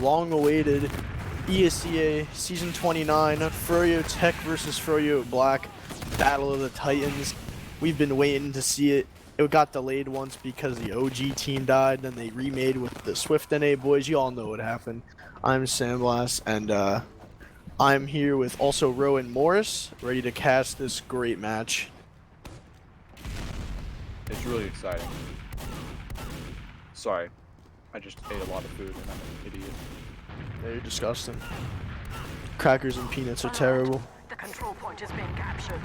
long-awaited ESEA Season 29 FROYOTech versus Froyo Black Battle of the Titans. We've been waiting to see it. It got delayed once because the OG team died, then they remade with the Swift NA boys. You all know what happened. I'm Sandblast, and I'm here with also Rowan Morris, ready to cast this great match. It's really exciting. Sorry, I just ate a lot of food and I'm an idiot. Yeah, you're disgusting. Crackers and peanuts are terrible. The control point is being captured.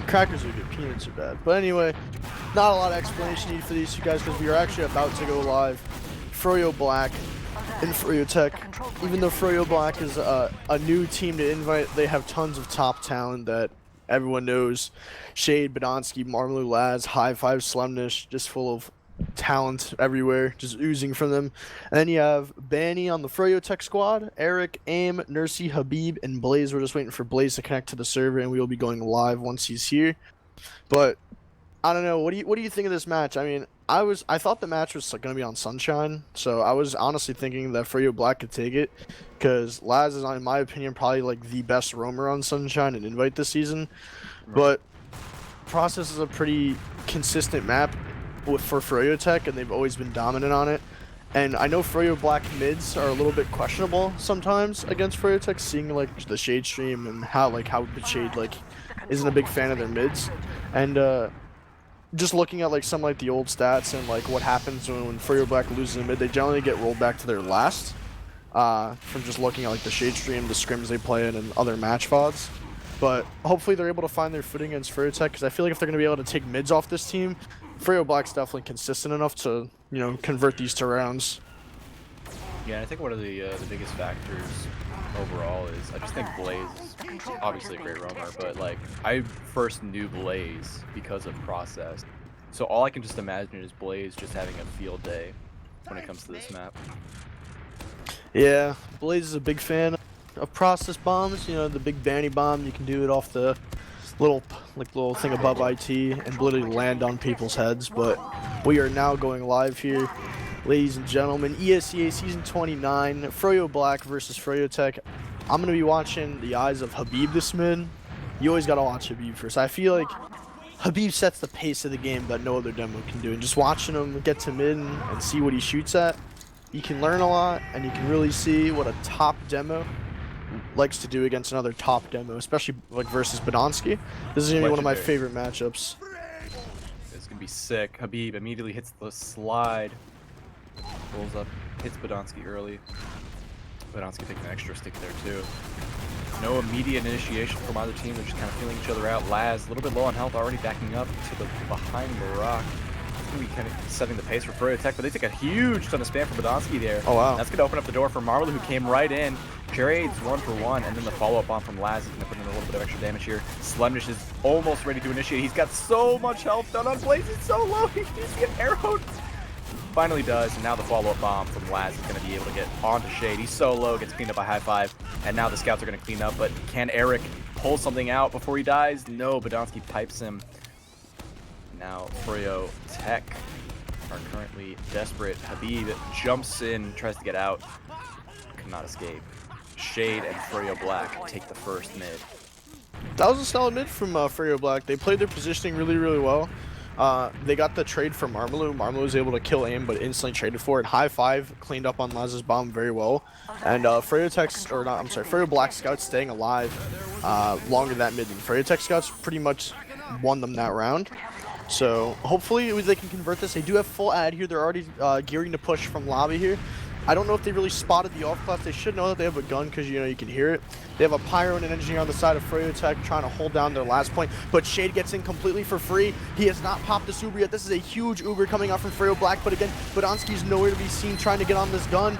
Crackers are good, peanuts are bad. But anyway, not a lot of explanation needed for these two guys because we are actually about to go live. Froyo Black and FROYOTech. Even though Froyo Black is a new team to invite, they have tons of top talent that everyone knows. Shade, Badonsky, Marmalou, Laz, High Five, Slemnish, just full of talent everywhere, just oozing from them. And then you have Banny on the FROYOTech squad, Eric, Aim, Nursey, Habib, and Blaze. We're just waiting for Blaze to connect to the server, and we will be going live once he's here. But I don't know. What do you think of this match? I mean, I thought the match was gonna be on Sunshine, so I was honestly thinking that Froyo Black could take it, because Laz is, in my opinion, probably like the best roamer on Sunshine and Invite this season. Right. But Process is a pretty consistent map for FROYOTech, and they've always been dominant on it. And I know Froyo Black mids are a little bit questionable sometimes against FROYOTech, seeing like the Shade stream and how the Shade isn't a big fan of their mids. And just looking at like some like the old stats and like what happens when Froyo Black loses a mid, they generally get rolled back to their last. From just looking at like the Shade stream, the scrims they play in, and other match VODs. But hopefully they're able to find their footing against FROYOTech, because I feel like if they're going to be able to take mids off this team, Froyo Black's definitely consistent enough to, you know, convert these to rounds. Yeah, I think one of the biggest factors overall is I just think Blaze is obviously a great roamer, but like I first knew Blaze because of Process. So all I can just imagine is Blaze just having a field day when it comes to this map. Yeah, Blaze is a big fan of Process bombs. You know, the big Banny bomb, you can do it off the little thing above IT and literally land on people's heads. But we are now going live here, ladies and gentlemen. ESEA Season 29, Froyo Black versus FROYOTech. I'm going to be watching the eyes of Habib this mid. You always got to watch Habib first. I feel like Habib sets the pace of the game that no other demo can do. And just watching him get to mid and see what he shoots at, you can learn a lot, and you can really see what a top demo likes to do against another top demo, especially like versus Badonsky. This is gonna be one of my favorite matchups. It's gonna be sick. Habib immediately hits the slide, rolls up, hits Badonsky early. Badonsky taking an extra stick there too. No immediate initiation from either team. They're just kind of feeling each other out. Laz a little bit low on health, already backing up to the behind the rock. Be kind of setting the pace for FROYOTech, but they take a huge ton of spam from Badonsky there. Oh wow. That's gonna open up the door for Marmalou, who came right in. Trade's 1 for 1, and then the follow-up bomb from Laz is gonna put in a little bit of extra damage here. Slemnish is almost ready to initiate. He's got so much health done on Blaze. He's so low. He needs to get arrowed. Finally does, and now the follow-up bomb from Laz is gonna be able to get onto Shade. He's so low, gets cleaned up by High Five, and now the scouts are gonna clean up. But can Eric pull something out before he dies? No. Badonsky pipes him. Now FROYOTech are currently desperate. Habib jumps in, tries to get out, cannot escape. Shade and Froyo Black take the first mid. That was a solid mid from Froyo Black. They played their positioning really, really well. They got the trade from Marmalou. Marmalou was able to kill Aim, but instantly traded for it. High Five cleaned up on Laz's bomb very well. And Froyo Black scouts staying alive longer that mid than FROYOTech scouts pretty much won them that round. So hopefully they can convert this. They do have full ad here. They're already gearing to push from lobby here. I don't know if they really spotted the off-class. They should know that they have a gun, because you know you can hear it. They have a pyro and an engineer on the side of FROYOTech trying to hold down their last point, but Shade gets in completely for free. He has not popped this Uber yet. This is a huge Uber coming out from Froyo Black, but again, Badonsky's nowhere to be seen trying to get on this gun.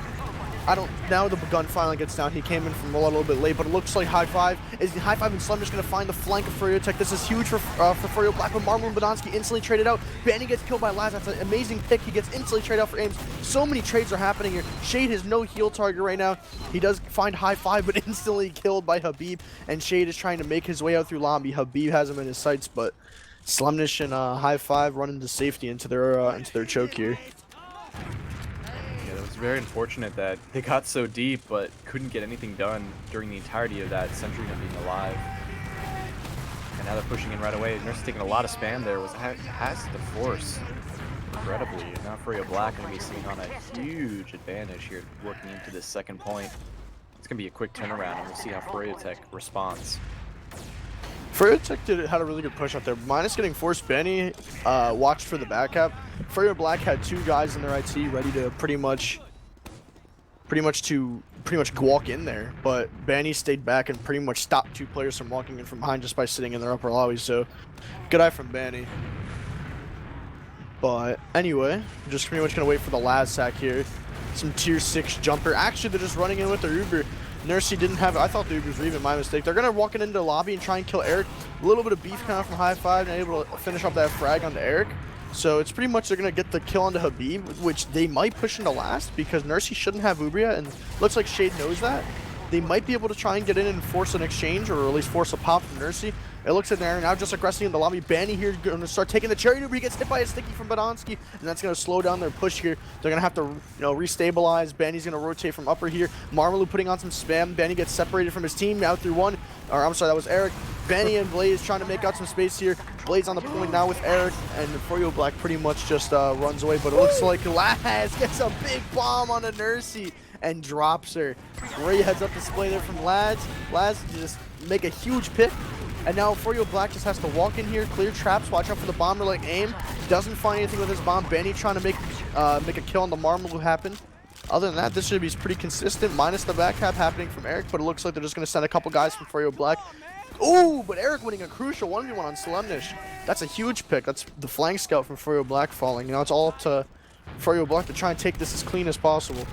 Now the gun finally gets down. He came in from a little bit late, but it looks like High Five and Slemnish going to find the flank of FROYOTech. This is huge for Froyo Black, but Marmalou and Badonsky instantly traded out. Banny gets killed by Laz. That's an amazing pick. He gets instantly traded out for Ames. So many trades are happening here. Shade has no heal target right now. He does find High Five, but instantly killed by Habib, and Shade is trying to make his way out through lobby. Habib has him in his sights, but Slemnish and High Five run into safety into their choke here. Yeah, that was It's very unfortunate that they got so deep, but couldn't get anything done during the entirety of that Sentry Gun being alive. And now they're pushing in right away. Nurse taking a lot of spam there. Has to force, regrettably. Now Froyo Black going to be sitting on a huge advantage here, working into this second point. It's going to be a quick turnaround, and we'll see how FROYOTech responds. FROYOTech had a really good push out there. Minus getting forced, Benny watched for the back cap. Froyo Black had 2 guys in their IT ready to pretty much walk in there, but Benny stayed back and pretty much stopped 2 players from walking in from behind just by sitting in their upper lobby. So good eye from Benny. But anyway, just pretty much gonna wait for the last sack here. Some tier 6 jumper. Actually, they're just running in with their Uber. Nursey didn't have it. I thought the Ubers were even, my mistake. They're going to walk into the lobby and try and kill Eric. A little bit of beef kind of from High Five and able to finish up that frag onto Eric. So it's pretty much they're going to get the kill onto Habib, which they might push into last because Nursey shouldn't have Uber yet, and looks like Shade knows that. They might be able to try and get in and force an exchange, or at least force a pop from Nursey. It looks like they're now just aggressing in the lobby. Banny here going to start taking the cherry Uber. He gets hit by a sticky from Badonsky, and that's going to slow down their push here. They're going to have to, restabilize. Banny's going to rotate from upper here. Marmalou putting on some spam. Banny gets separated from his team now through one. Or I'm sorry, that was Eric. Banny and Blaze trying to make out some space here. Blaze on the point now with Eric, and Froyo Black pretty much just runs away. But it looks like Laz gets a big bomb on a Nursey and drops her. Great heads up display there from Laz. Laz just make a huge pick. And now Froyo Black just has to walk in here, clear traps, watch out for the bomber like aim. Doesn't find anything with his bomb. Benny trying to make a kill on the Marmalou happen. Other than that, this should be pretty consistent, minus the back cap happening from Eric, but it looks like they're just going to send a couple guys from Froyo Black. Ooh, but Eric winning a crucial 1v1 on Stalemates. That's a huge pick. That's the flank scout from Froyo Black falling. It's all up to Froyo Black to try and take this as clean as possible.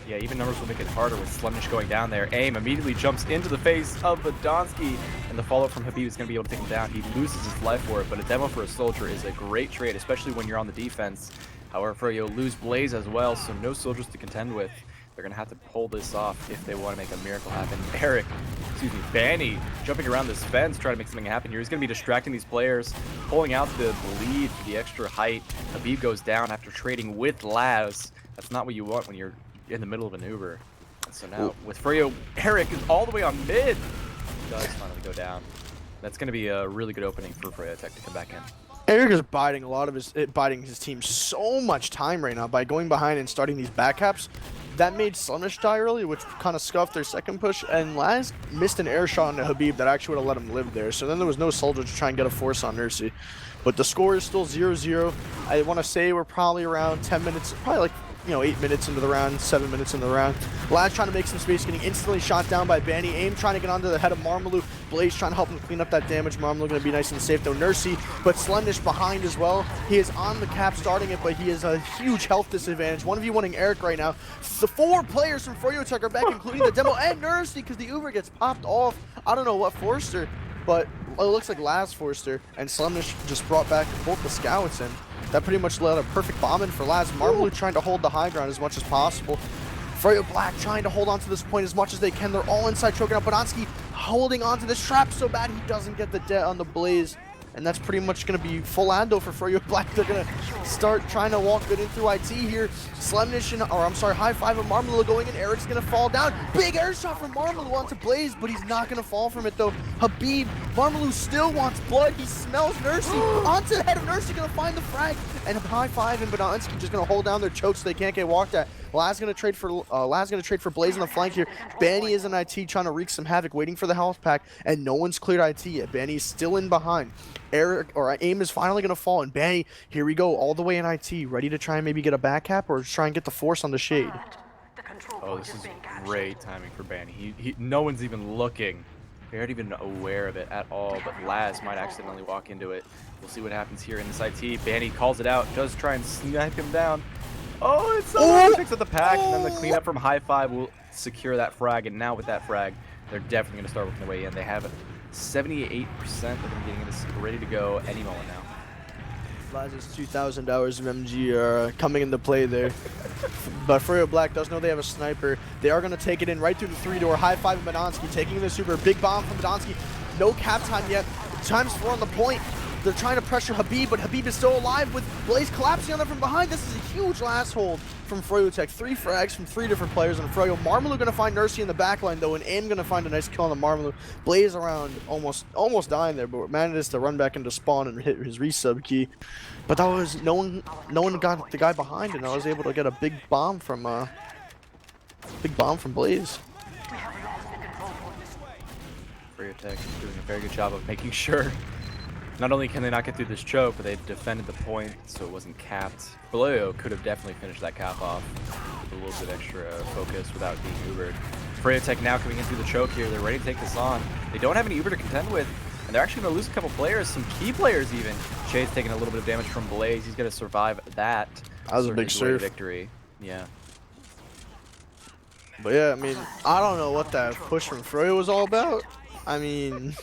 Yeah, even numbers will make it harder with Slemish going down there. Aim immediately jumps into the face of Badonsky, and the follow-up from Habib is going to be able to take him down. He loses his life for it, but a demo for a soldier is a great trade, especially when you're on the defense. However, Froyo lose Blaze as well, so no soldiers to contend with. They're going to have to pull this off if they want to make a miracle happen. Banny jumping around this fence, trying to make something happen here. He's going to be distracting these players, pulling out the lead for the extra height. Habib goes down after trading with Laz. That's not what you want when you're in the middle of an Uber. So now with Froyo, Eric is all the way on mid. He does finally go down. That's going to be a really good opening for FROYOTech to come back in. Eric is biding his team so much time right now by going behind and starting these back caps. That made Slemish die early, which kind of scuffed their second push, and Laz missed an air shot into Habib that actually would have let him live there. So then there was no soldier to try and get a force on Nursey. But the score is still 0-0. I want to say we're probably around 10 minutes, probably like 8 minutes into the round, 7 minutes into the round. Laz trying to make some space, getting instantly shot down by Banny. Aim trying to get onto the head of Marmalou. Blaze trying to help him clean up that damage. Marmalou going to be nice and safe though. Nursey, but Slemish behind as well. He is on the cap starting it, but he has a huge health disadvantage. 1v1ing Eric right now. The 4 players from FROYOTech are back, including the demo and Nursey, because the Uber gets popped off. I don't know what forced her, but it looks like Laz forced her, and Slemish just brought back both the scouts in. That pretty much led a perfect bomb in for Laz. Marmalou trying to hold the high ground as much as possible. Froyo Black trying to hold on to this point as much as they can. They're all inside choking up. Badonsky holding on to this trap so bad he doesn't get the debt on the Blaze. And that's pretty much going to be full ando for Froyo Black. They're going to start trying to walk good in through IT here. High five of Marmalou going in. Eric's going to fall down. Big air shot from Marmalou onto Blaze, but he's not going to fall from it though. Habib, Marmalou still wants blood. He smells Nursey. Onto the head of Nursey, going to find the frag. And high five and Badonsky just going to hold down their chokes so they can't get walked at. Laz going to trade for Blaze on the flank here. Banny is in IT trying to wreak some havoc, waiting for the health pack, and no one's cleared IT yet. Banny's still in behind. Aim is finally going to fall, and Banny, here we go, all the way in IT, ready to try and maybe get a back cap or try and get the force on the Shade. Oh, this is great timing for Banny. No one's even looking. They aren't even aware of it at all, but Laz might accidentally walk into it. We'll see what happens here in this IT. Banny calls it out, does try and snipe him down. Oh, it's so picks up the pack, and then the cleanup from High Five will secure that frag, and now with that frag, they're definitely going to start working their way in. They have 78% of them getting this ready to go any moment now. Laz's $2,000 of MG are coming into play there. But Froyo Black does know they have a sniper. They are going to take it in right through the 3-door. High five of Badonsky, taking the super big bomb from Badonsky. No cap time yet. Times 4 on the point. They're trying to pressure Habib, but Habib is still alive with Blaze collapsing on them from behind. This is a huge last hold from FROYOTech. 3 frags from 3 different players on Froyo. Marmalou gonna find Nursey in the backline though, and Aim gonna find a nice kill on the Marmalou. Blaze around almost dying there, but manages to run back into spawn and hit his resub key. But that was no one got the guy behind, and I was able to get a big bomb from Blaze. FROYOTech is doing a very good job of making sure not only can they not get through this choke, but they defended the point so it wasn't capped. Froyo could have definitely finished that cap off with a little bit extra focus without being Ubered. FROYOTech now coming in through the choke here. They're ready to take this on. They don't have any Uber to contend with, and they're actually going to lose a couple players, some key players even. Shay's taking a little bit of damage from Blaze. He's going to survive that. That was a big surf. Victory. Yeah. But yeah, I mean, I don't know what that push from Froyo was all about. I mean,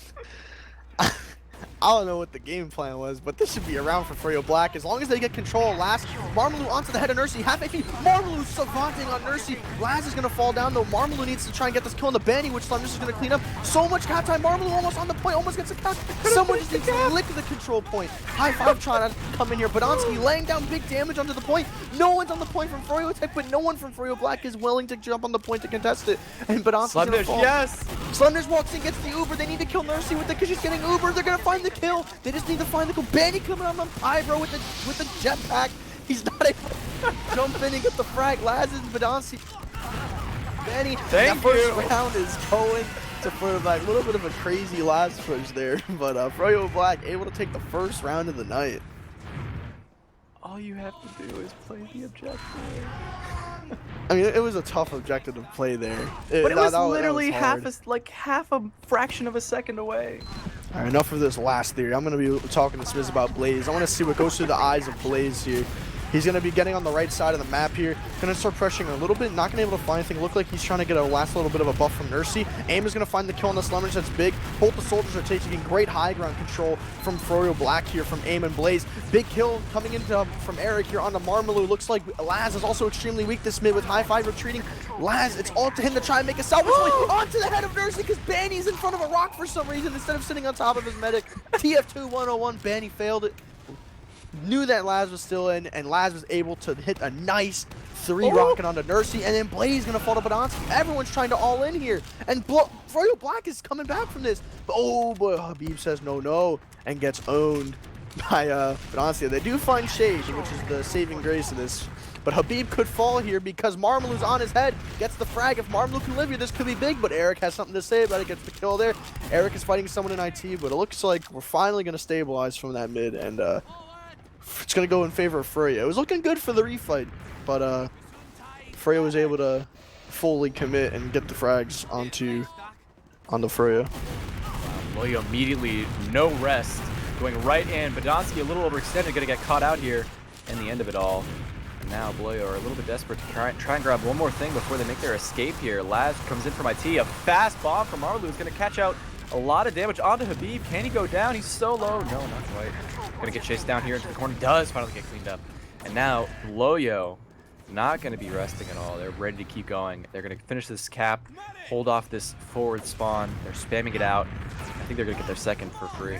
I don't know what the game plan was, but this should be around for Froyo Black. As long as they get control, last Marmalou onto the head of Nursey. Half HP. Marmalou savanting on Nursey. Laz is going to fall down, though. Marmalou needs to try and get this kill on the Banny, which Slam is going to clean up. So much cap time. Marmalou almost on the point, almost gets a cap. Someone just needs to lick the control point. High five trying to come in here. Badonsky laying down big damage onto the point. No one's on the point from FROYOTech, but no one from Froyo Black is willing to jump on the point to contest it. And Badonsky's going to fall. Yes! Slenders walks in, gets the Uber. They need to kill Nursey with it because she's getting Uber. They're going to find the kill. They just need to find the kill. Banny coming on Pyro with the jetpack. He's not able to jump in and get the frag. Laz and Badonsky. Banny, that first round is going to Froyo Black. A little bit of a crazy last push there, but Froyo Black able to take the first round of the night. All you have to do is play the objective. I mean, it was a tough objective to play there. But it was literally half a fraction of a second away. All right, enough of this last theory. I'm going to be talking to Smiz about Blaze. I want to see what goes through the eyes of Blaze here. He's going to be getting on the right side of the map here. Going to start pressuring a little bit. Not going to be able to find anything. Look like he's trying to get a last little bit of a buff from Nursey. Aim is going to find the kill on the Slummers. That's big. Both the soldiers are taking great high ground control from Froyo Black here from Aim and Blaze. Big kill coming into from Eric here on the Marmalou. Looks like Laz is also extremely weak this mid with high five retreating. Laz, it's all to him to try and make a salvage play onto the head of Nursey because Banny's in front of a rock for some reason instead of sitting on top of his medic. TF2 101. Banny failed it. Knew that Laz was still in, and Laz was able to hit a nice 3 rocket onto Nursey, and then Blaze gonna fall to Badonsky. Everyone's trying to all in here, and Froyo Black is coming back from this. But Habib says no, and gets owned by Badonsky. They do find Shade, which is the saving grace of this. But Habib could fall here because Marmalou's on his head, gets the frag. If Marmalou can live here, this could be big, but Eric has something to say about it, gets the kill there. Eric is fighting someone in IT, but it looks like we're finally gonna stabilize from that mid, and it's going to go in favor of Froyo. It was looking good for the refight, but Froyo was able to fully commit and get the frags onto Froyo. Froyo immediately, no rest, going right in. Badonsky a little overextended, going to get caught out here in the end of it all. And now Froyo are a little bit desperate to try and grab one more thing before they make their escape here. Laz comes in from IT. A fast bomb from Marlou is going to catch out a lot of damage onto Habib. Can he go down? He's so low. No, not quite. Gonna get chased down here into the corner. Does finally get cleaned up. And now Froyo not gonna be resting at all. They're ready to keep going. They're gonna finish this cap, hold off this forward spawn. They're spamming it out. I think they're gonna get their second for free.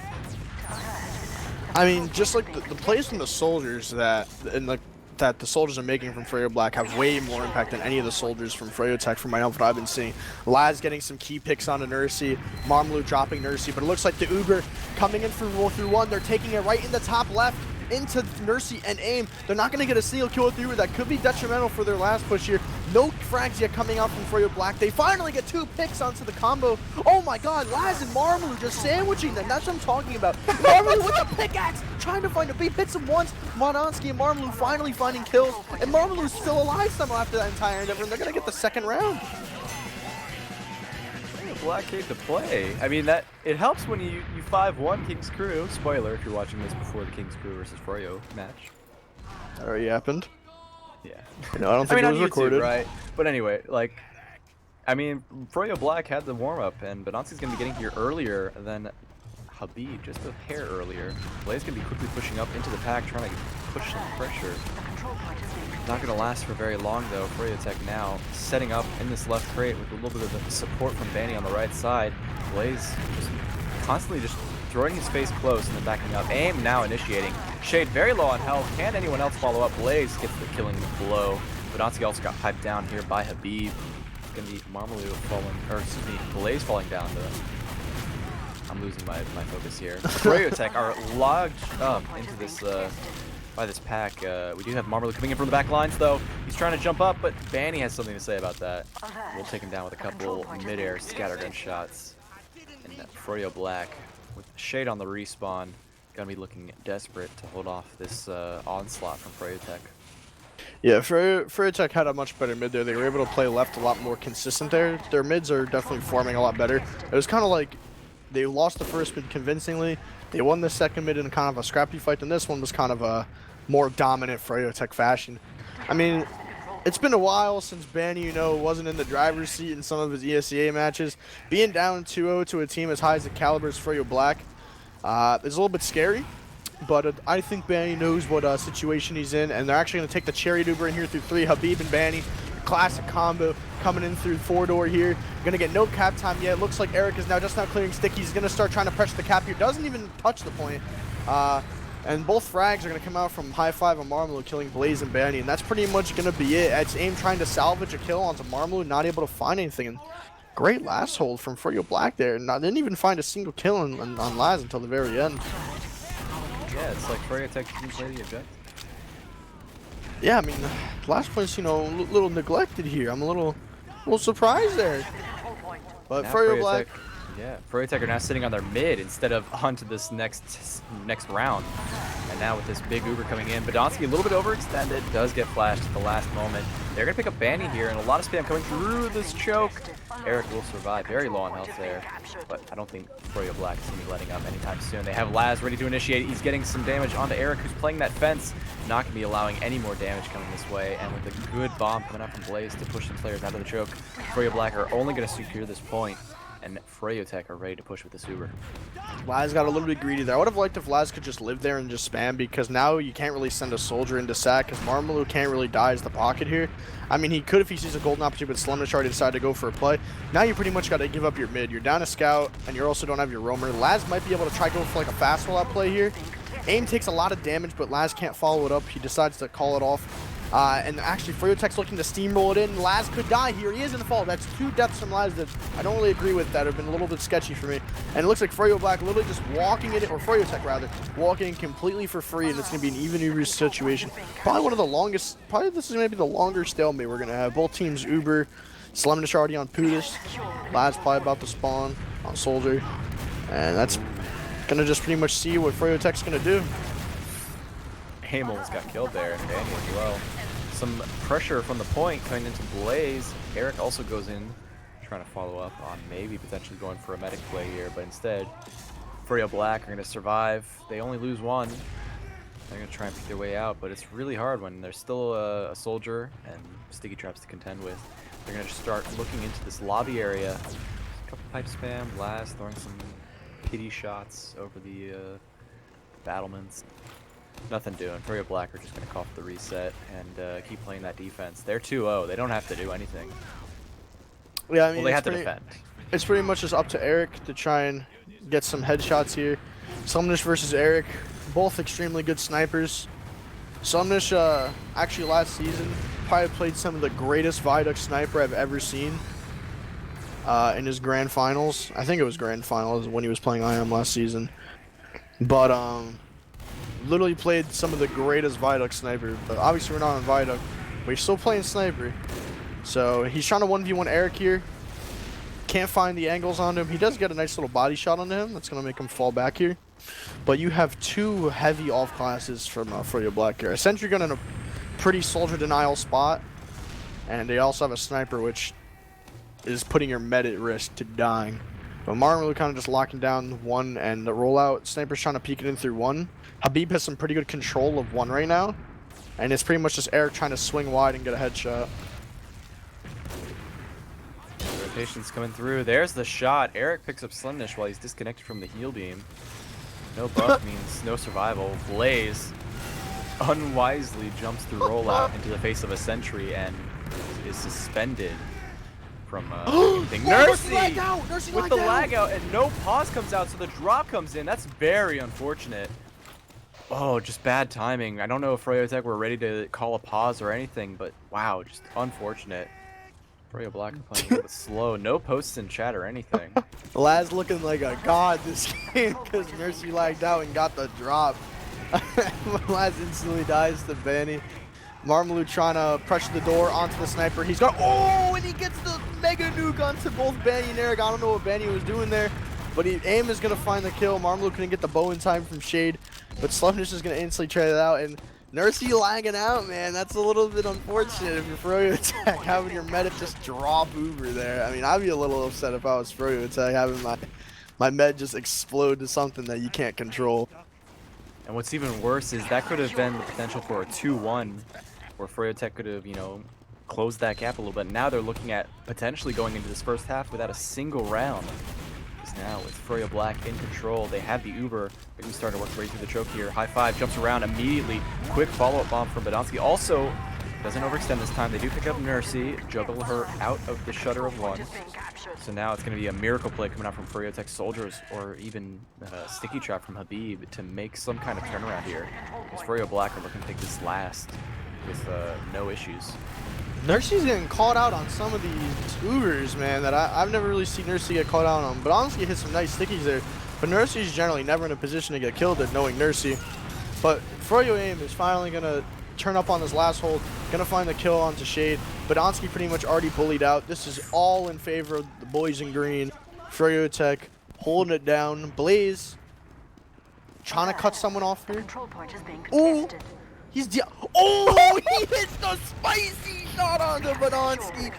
I mean, just like the plays from the soldiers that the soldiers are making from Froyo Black have way more impact than any of the soldiers from FROYOTech from what I've been seeing. Laz getting some key picks onto Nursey, Marmalou dropping Nursey, but it looks like the Uber coming in through one. They're taking it right in the top left into Nursey and Aim. They're not going to get a single kill with the Uber. That could be detrimental for their last push here. No frags yet coming out from Froyo Black. They finally get 2 picks onto the combo. Oh my god, Laz and Marmalou just sandwiching them. That's what I'm talking about. Marmalou with the pickaxe, trying to find a beat. Hits him once. Mononsky and Marmalou finally finding kills. And Marmalou's still alive somehow after that entire endeavor. And they're going to get the second round. Black came to play. I mean, that it helps when you 5-1 King's Crew. Spoiler if you're watching this before the King's Crew versus Froyo match. That already happened. Yeah. No, I don't think it was recorded. Right? But anyway, like, I mean, Froyo Black had the warm-up, and Badonsky's going to be getting here earlier than Habib, just a hair earlier. Blaze going to be quickly pushing up into the pack, trying to push some pressure. Not going to last for very long, though. FROYOTech now setting up in this left crate with a little bit of support from Banny on the right side. Blaze just constantly just throwing his face close and then backing up. Aim now initiating. Shade very low on health. Can anyone else follow up? Blaze gets the killing blow. Bodansky also got piped down here by Habib. It's going to be Marmalou falling, or excuse me, Blaze falling down to... I'm losing my focus here. FROYOTech are logged into this by this pack. We do have Marmalou coming in from the back lines though. He's trying to jump up, but Banny has something to say about that. We'll take him down with a couple mid-air scattergun shots. And Froyo Black with Shade on the respawn, gonna be looking desperate to hold off this onslaught from FROYOTech. Yeah, FROYOTech had a much better mid there. They were able to play left a lot more consistent there. Their mids are definitely forming a lot better. It was kind of like they lost the first mid convincingly. They won the second mid in kind of a scrappy fight, and this one was kind of a more dominant FROYOTech fashion. I mean, it's been a while since Banny, wasn't in the driver's seat in some of his ESEA matches. Being down 2-0 to a team as high as the caliber as Froyo Black is a little bit scary. But I think Banny knows what situation he's in, and they're actually going to take the Cherry Duber in here through 3. Habib and Banny, classic combo coming in through 4-door here. Going to get no cap time yet. Looks like Eric is just now clearing sticky. He's going to start trying to pressure the cap here. Doesn't even touch the point. And both frags are going to come out from High Five on Marmalou, killing Blaze and Banny, and that's pretty much going to be it. It's AIM trying to salvage a kill onto Marmalou, not able to find anything. And great last hold from Froyo Black there. Didn't even find a single kill on Laz until the very end. Yeah, it's like FROYOTech didn't play the objective. Yeah, I mean, last point's, a little neglected here. I'm a little surprised there. But Froyo Black... Yeah, FROYOTech are now sitting on their mid instead of onto this next round. And now with this big Uber coming in, Bodansky a little bit overextended, does get flashed at the last moment. They're going to pick up Banny here, and a lot of spam coming through this choke. Eric will survive, very low on health there, but I don't think Froyo Black is going to be letting up anytime soon. They have Laz ready to initiate. He's getting some damage onto Eric, who's playing that fence, not going to be allowing any more damage coming this way. And with a good bomb coming up from Blaze to push some players out of the choke, Froyo Black are only going to secure this point. And FROYOTech are ready to push with this Uber. Laz got a little bit greedy there. I would have liked if Laz could just live there and just spam, because now you can't really send a soldier into sack, because Marmalou can't really die as the pocket here. I mean, he could if he sees a golden opportunity, but Slemnish already decided to go for a play. Now you pretty much got to give up your mid. You're down a scout, and you also don't have your roamer. Laz might be able to try go for like a fast rollout play here. AIM takes a lot of damage, but Laz can't follow it up. He decides to call it off. And actually, FROYOTech's looking to steamroll it in. Laz could die here. He is in the fall. That's 2 deaths from Laz that I don't really agree with. That have been a little bit sketchy for me. And it looks like Froyo Black literally just walking it, or FROYOTech rather, walking in completely for free, and it's going to be an even Uber situation. Probably one of the longest, probably this is maybe the longer stalemate we're going to have. Both teams Uber, Slemnish already on Pudis. Laz probably about to spawn on Soldier. And that's going to just pretty much see what FROYOTech's going to do. AIM almost got killed there, and Banny as well. Some pressure from the point coming into Blaze. Eric also goes in, trying to follow up on maybe potentially going for a medic play here, but instead, Froyo Black are going to survive. They only lose 1. They're going to try and pick their way out, but it's really hard when there's still a soldier and sticky traps to contend with. They're going to start looking into this lobby area. A couple pipe spam, Laz throwing some pity shots over the battlements. Nothing doing. Froyo Black are just going to cough the reset and keep playing that defense. They're 2-0. They don't have to do anything. Yeah, I mean, well, they have to defend. It's pretty much just up to Eric to try and get some headshots here. Slemnish versus Eric, both extremely good snipers. Slemnish, actually last season, probably played some of the greatest Viaduct sniper I've ever seen in his grand finals. I think it was grand finals when he was playing IM last season. But, literally played some of the greatest Viaduct sniper, but obviously we're not on Viaduct, but he's still playing sniper. So he's trying to 1v1 Eric here. Can't find the angles on him. He does get a nice little body shot onto him. That's going to make him fall back here. But you have 2 heavy off classes from Froyo Black here. A sentry gun in a pretty soldier denial spot, and they also have a sniper, which is putting your med at risk to dying. But Marmalou kind of just locking down 1, and the rollout. Sniper's trying to peek it in through 1. Habib has some pretty good control of 1 right now. And it's pretty much just Eric trying to swing wide and get a headshot. Rotation's coming through. There's the shot. Eric picks up Slemnish while he's disconnected from the heal beam. No buff means no survival. Blaze unwisely jumps through rollout into the face of a sentry and is suspended from anything. Mercy lagged out! Mercy with lagged the out! lag out and no pause comes out, so the drop comes in. That's very unfortunate. Oh, just bad timing. I don't know if FROYOTech were ready to call a pause or anything, but wow, just unfortunate. Froyo Black are playing a little bit slow. No posts in chat or anything. Laz looking like a god this game because Mercy lagged out and got the drop. Laz instantly dies to Benny. Marmalou trying to pressure the door onto the sniper. He's got, oh, and he gets the mega nuke onto both Benny and Eric. I don't know what Benny was doing there, but aim is going to find the kill. Marmalou couldn't get the bow in time from Shade, but Slumnish is going to instantly trade it out. And Nursey lagging out, man. That's a little bit unfortunate if you're FROYOTech having your medic just drop Uber there. I mean, I'd be a little upset if I was FROYOTech having my med just explode to something that you can't control. And what's even worse is that could have been the potential for a 2-1, where FROYOTech could have, you know, closed that gap a little bit. Now they're looking at potentially going into this first half without a single round. Because now with Froyo Black in control, they have the Uber. They're starting to work their way through the choke here. High five, jumps around immediately. Quick follow-up bomb from Badonsky. Also, doesn't overextend this time. They do pick up Nursey, juggle her out of the shutter of one. So now it's going to be a miracle play coming out from FROYOTech soldiers, or even a sticky trap from Habib to make some kind of turnaround here. Because Froyo Black are looking to take this last with no issues. Nursey's getting called out on some of these Ubers, man, that I've never really seen Nursey get called out on. But honestly, hit some nice stickies there. But Nursey's generally never in a position to get killed at knowing Nursey. But Froyo aim is finally going to turn up on this last hold, going to find the kill onto Shade. Badonsky pretty much already bullied out. This is all in favor of the boys in green. FROYOTech holding it down. Blaze trying to cut someone off here. Ooh. He's oh, he hits the spicy shot onto Badonsky.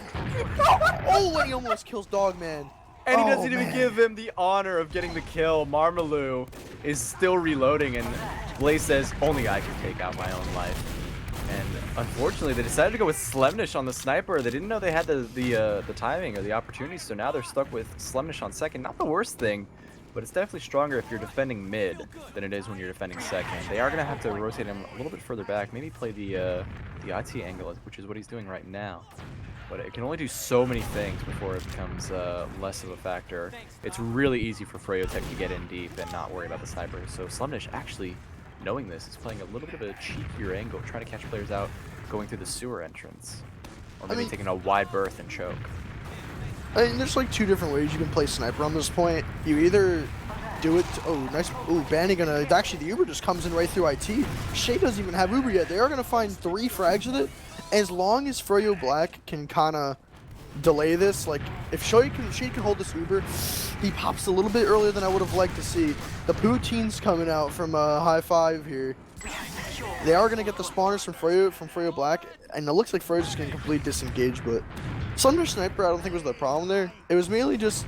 Oh, and he almost kills Dogman. And he doesn't even give him the honor of getting the kill. Marmalou is still reloading, and Blaze says, only I can take out my own life. And unfortunately, they decided to go with Slemnish on the sniper. They didn't know they had the timing or the opportunity, so now they're stuck with Slemnish on second. Not the worst thing, but it's definitely stronger if you're defending mid than it is when you're defending second. They are going to have to rotate him a little bit further back, maybe play the IT angle, which is what he's doing right now. But it can only do so many things before it becomes less of a factor. It's really easy for FROYOTech to get in deep and not worry about the sniper. So Slumnish, actually knowing this, is playing a little bit of a cheekier angle, trying to catch players out going through the sewer entrance. Or maybe taking a wide berth and choke. I mean, there's like two different ways you can play sniper on this point. You either do it, oh, nice, oh, Banny gonna, actually the Uber just comes in right through IT. Shay doesn't even have Uber yet. They are gonna find 3 frags with it. As long as Froyo Black can kind of delay this, like if Shade can hold this Uber, he pops a little bit earlier than I would have liked to see. The poutine's coming out from high five here. They are gonna get the spawners from Froyo Black, and it looks like Froyo's just gonna complete disengage, but Slumber Sniper I don't think was the problem there. It was mainly just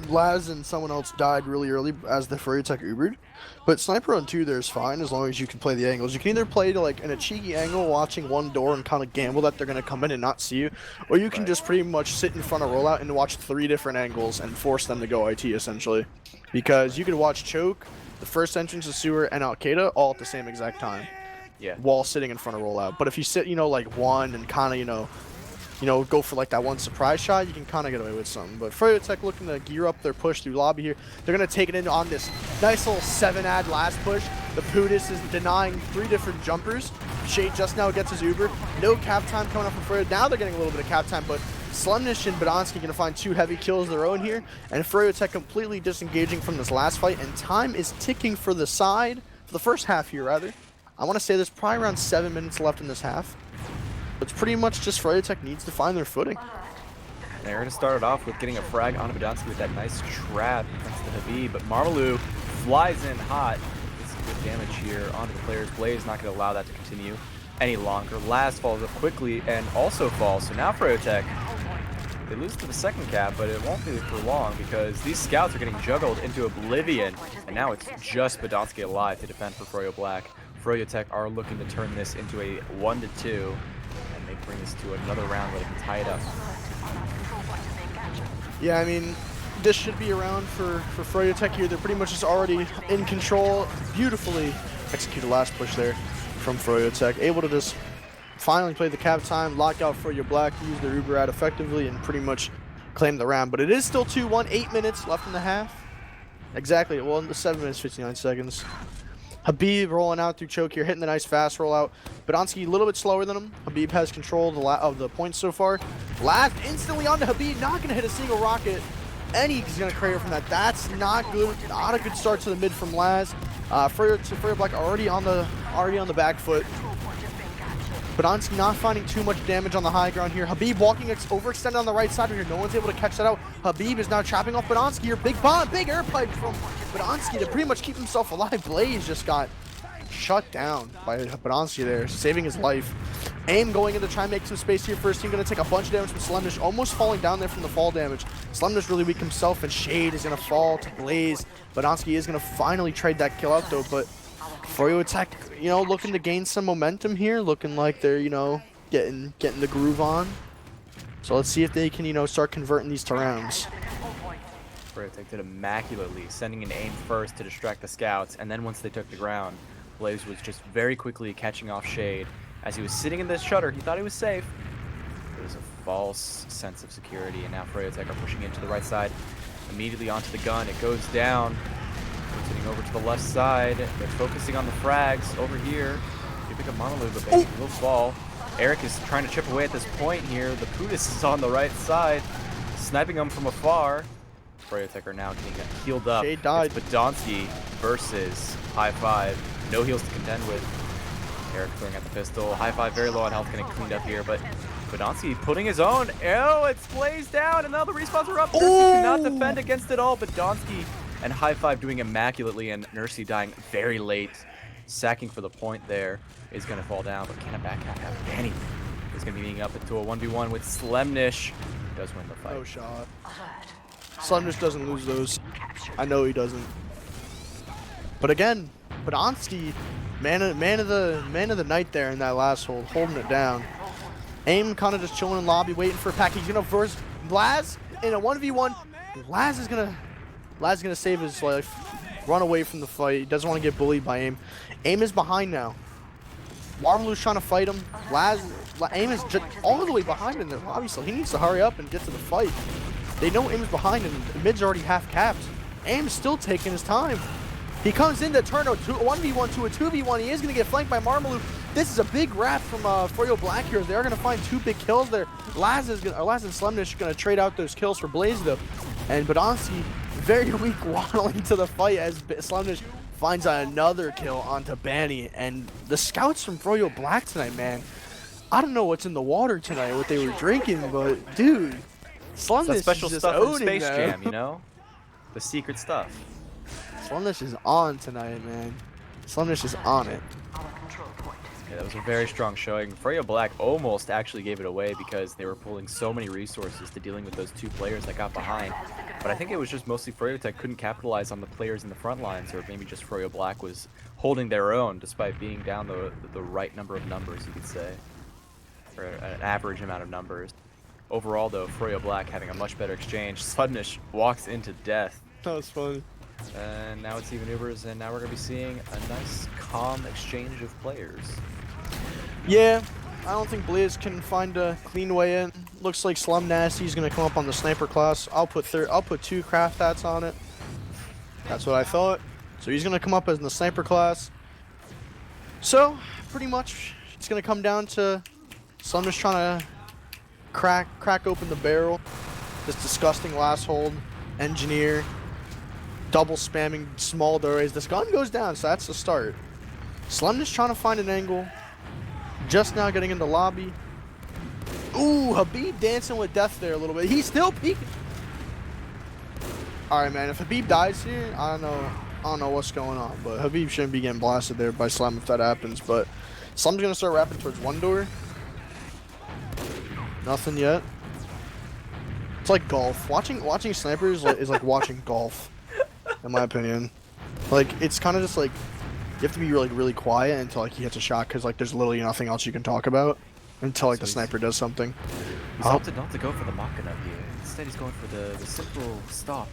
Laz and someone else died really early as the FROYOTech Ubered. But Sniper on 2 there is fine as long as you can play the angles. You can either play to like in a cheeky angle watching one door and kind of gamble that they're going to come in and not see you, or you can just pretty much sit in front of rollout and watch 3 different angles and force them to go IT essentially. Because you could watch Choke, the first entrance of Sewer, and Al-Qaeda all at the same exact time. Yeah. While sitting in front of rollout. But if you sit, like one and kind of, go for like that one surprise shot, you can kind of get away with something. But FROYOTech looking to gear up their push through lobby here. They're going to take it in on this nice little 7-ad last push. The Pudis is denying 3 different jumpers. Shade just now gets his Uber. No cap time coming up from Froyo. Now they're getting a little bit of cap time, but Slumnish and Badonsky going to find 2 heavy kills of their own here. And FROYOTech completely disengaging from this last fight. And time is ticking for the side, for the first half here rather. I want to say there's probably around 7 minutes left in this half. It's pretty much just FROYOTech needs to find their footing. They're going to start it off with getting a frag on Badonsky with that nice trap against the Habib, but Marmalou flies in hot. Gets some good damage here onto the players. Blaze not going to allow that to continue any longer. Last falls up quickly and also falls, so now FROYOTech, they lose to the second cap, but it won't be for long because these scouts are getting juggled into oblivion, and now it's just Badonsky alive to defend for Froyo Black. FROYOTech are looking to turn this into a 1-2. They bring this to another round where they can tie it up. Yeah, I mean, this should be a round for FROYOTech here. They're pretty much just already in control. Beautifully executed last push there from FROYOTech. Able to just finally play the cap time, lock out Froyo Black, use their Uber out effectively, and pretty much claim the round. But it is still 2-1, 8 minutes left in the half. Exactly, well, in the 7 minutes, 59 seconds. Habib rolling out through choke here, hitting the nice fast rollout. Badonsky a little bit slower than him. Habib has control of the points so far. Last instantly onto Habib, not going to hit a single rocket. And he's going to crater from that. That's not good. Not a good start to the mid from Laz. Froyo Black already on the back foot. Badonsky not finding too much damage on the high ground here. Habib walking overextended on the right side here. No one's able to catch that out. Habib is now chopping off Badonsky here. Big bomb, big air pipe from Badonsky to pretty much keep himself alive. Blaze just got shut down by Badonsky there, saving his life. Aim going in to try and make some space here. First team going to take a bunch of damage from Slemnish, almost falling down there from the fall damage. Slemnish really weak himself, and Shade is going to fall to Blaze. Badonsky is going to finally trade that kill out though, but FROYOTech, you know, looking to gain some momentum here, looking like they're, you know, getting the groove on. So let's see if they can, you know, start converting these to rounds. FROYOTech did immaculately, sending an aim first to distract the scouts, and then once they took the ground, Blaze was just very quickly catching off Shade. As he was sitting in this shutter, he thought he was safe. It was a false sense of security, and now FROYOTech are pushing into the right side, immediately onto the gun. It goes down. Rotating over to the left side. They're focusing on the frags over here. You pick up Monolith, but baby will fall. Eric is trying to chip away at this point here. The Kudis is on the right side, sniping him from afar. FROYOTech are now getting healed up. Shade died. It's Badonsky versus High Five. No heals to contend with. Eric throwing at the pistol. High Five very low on health, getting cleaned up here, but Badonsky putting his own. Oh, it's Blaze down, and now the respawns are up. Nursey cannot defend against it all, but Badonsky and High Five doing immaculately, and Nursey dying very late. Sacking for the point there is going to fall down, but can a back half have Danny is going to be meeting up into a 1v1 with Slemnish. He does win the fight. No shot. Slemnish doesn't lose those. I know he doesn't. But again, Badonsky, man of the night there in that last hold, holding it down. Aim kind of just chilling in lobby, waiting for a pack. He's gonna verse Laz in a 1v1. Laz is gonna save his life, run away from the fight. He doesn't want to get bullied by Aim. Aim is behind now. Marmalu's trying to fight him. Aim is just all the way behind in the lobby, so he needs to hurry up and get to the fight. They know Aim is behind, and mid's already half capped. Aim's still taking his time. He comes in to turn a 1v1 to a 2v1. He is going to get flanked by Marmalu. This is a big wrap from Froyo Black here. They're going to find 2 big kills there. Laz and Slemnish are going to trade out those kills for Blaze though. And Badonsky very weak waddling to the fight as Slemnish finds another kill onto Banny. And the scouts from Froyo Black tonight, man. I don't know what's in the water tonight, what they were drinking, but dude, Slemnish That special is just stuff in owning Space them. Jam, you know? The secret stuff. Slemnish is on tonight, man. Slemnish is on it. Yeah, that was a very strong showing. Froyo Black almost actually gave it away because they were pulling so many resources to dealing with those 2 players that got behind. But I think it was just mostly FROYOTech couldn't capitalize on the players in the front lines, or maybe just Froyo Black was holding their own despite being down the right number of numbers, you could say. Or an average amount of numbers. Overall though, Froyo Black having a much better exchange. Slednish walks into death. That was funny. And now it's even Ubers, and now we're going to be seeing a nice, calm exchange of players. Yeah, I don't think Blaze can find a clean way in. Looks like Slum Nasty's going to come up on the sniper class. I'll put 2 craft hats on it. That's what I thought. So he's going to come up as in the sniper class. So, pretty much, it's going to come down to Slum just trying to crack open the barrel. This disgusting last hold. Engineer. Double spamming small doorways. This gun goes down, so that's the start. Slum just trying to find an angle. Just now getting into lobby. Ooh, Habib dancing with death there a little bit. He's still peeking. Alright, man. If Habib dies here, I don't know what's going on. But Habib shouldn't be getting blasted there by Slum if that happens. But Slum's going to start wrapping towards one door. Nothing yet. It's like golf. Watching snipers is like watching golf. In my opinion, like it's kind of just like you have to be really quiet until like he hits a shot, because like there's literally nothing else you can talk about until like the sniper does something. He's opted not to go for the Machina here. Instead, he's going for the simple stock.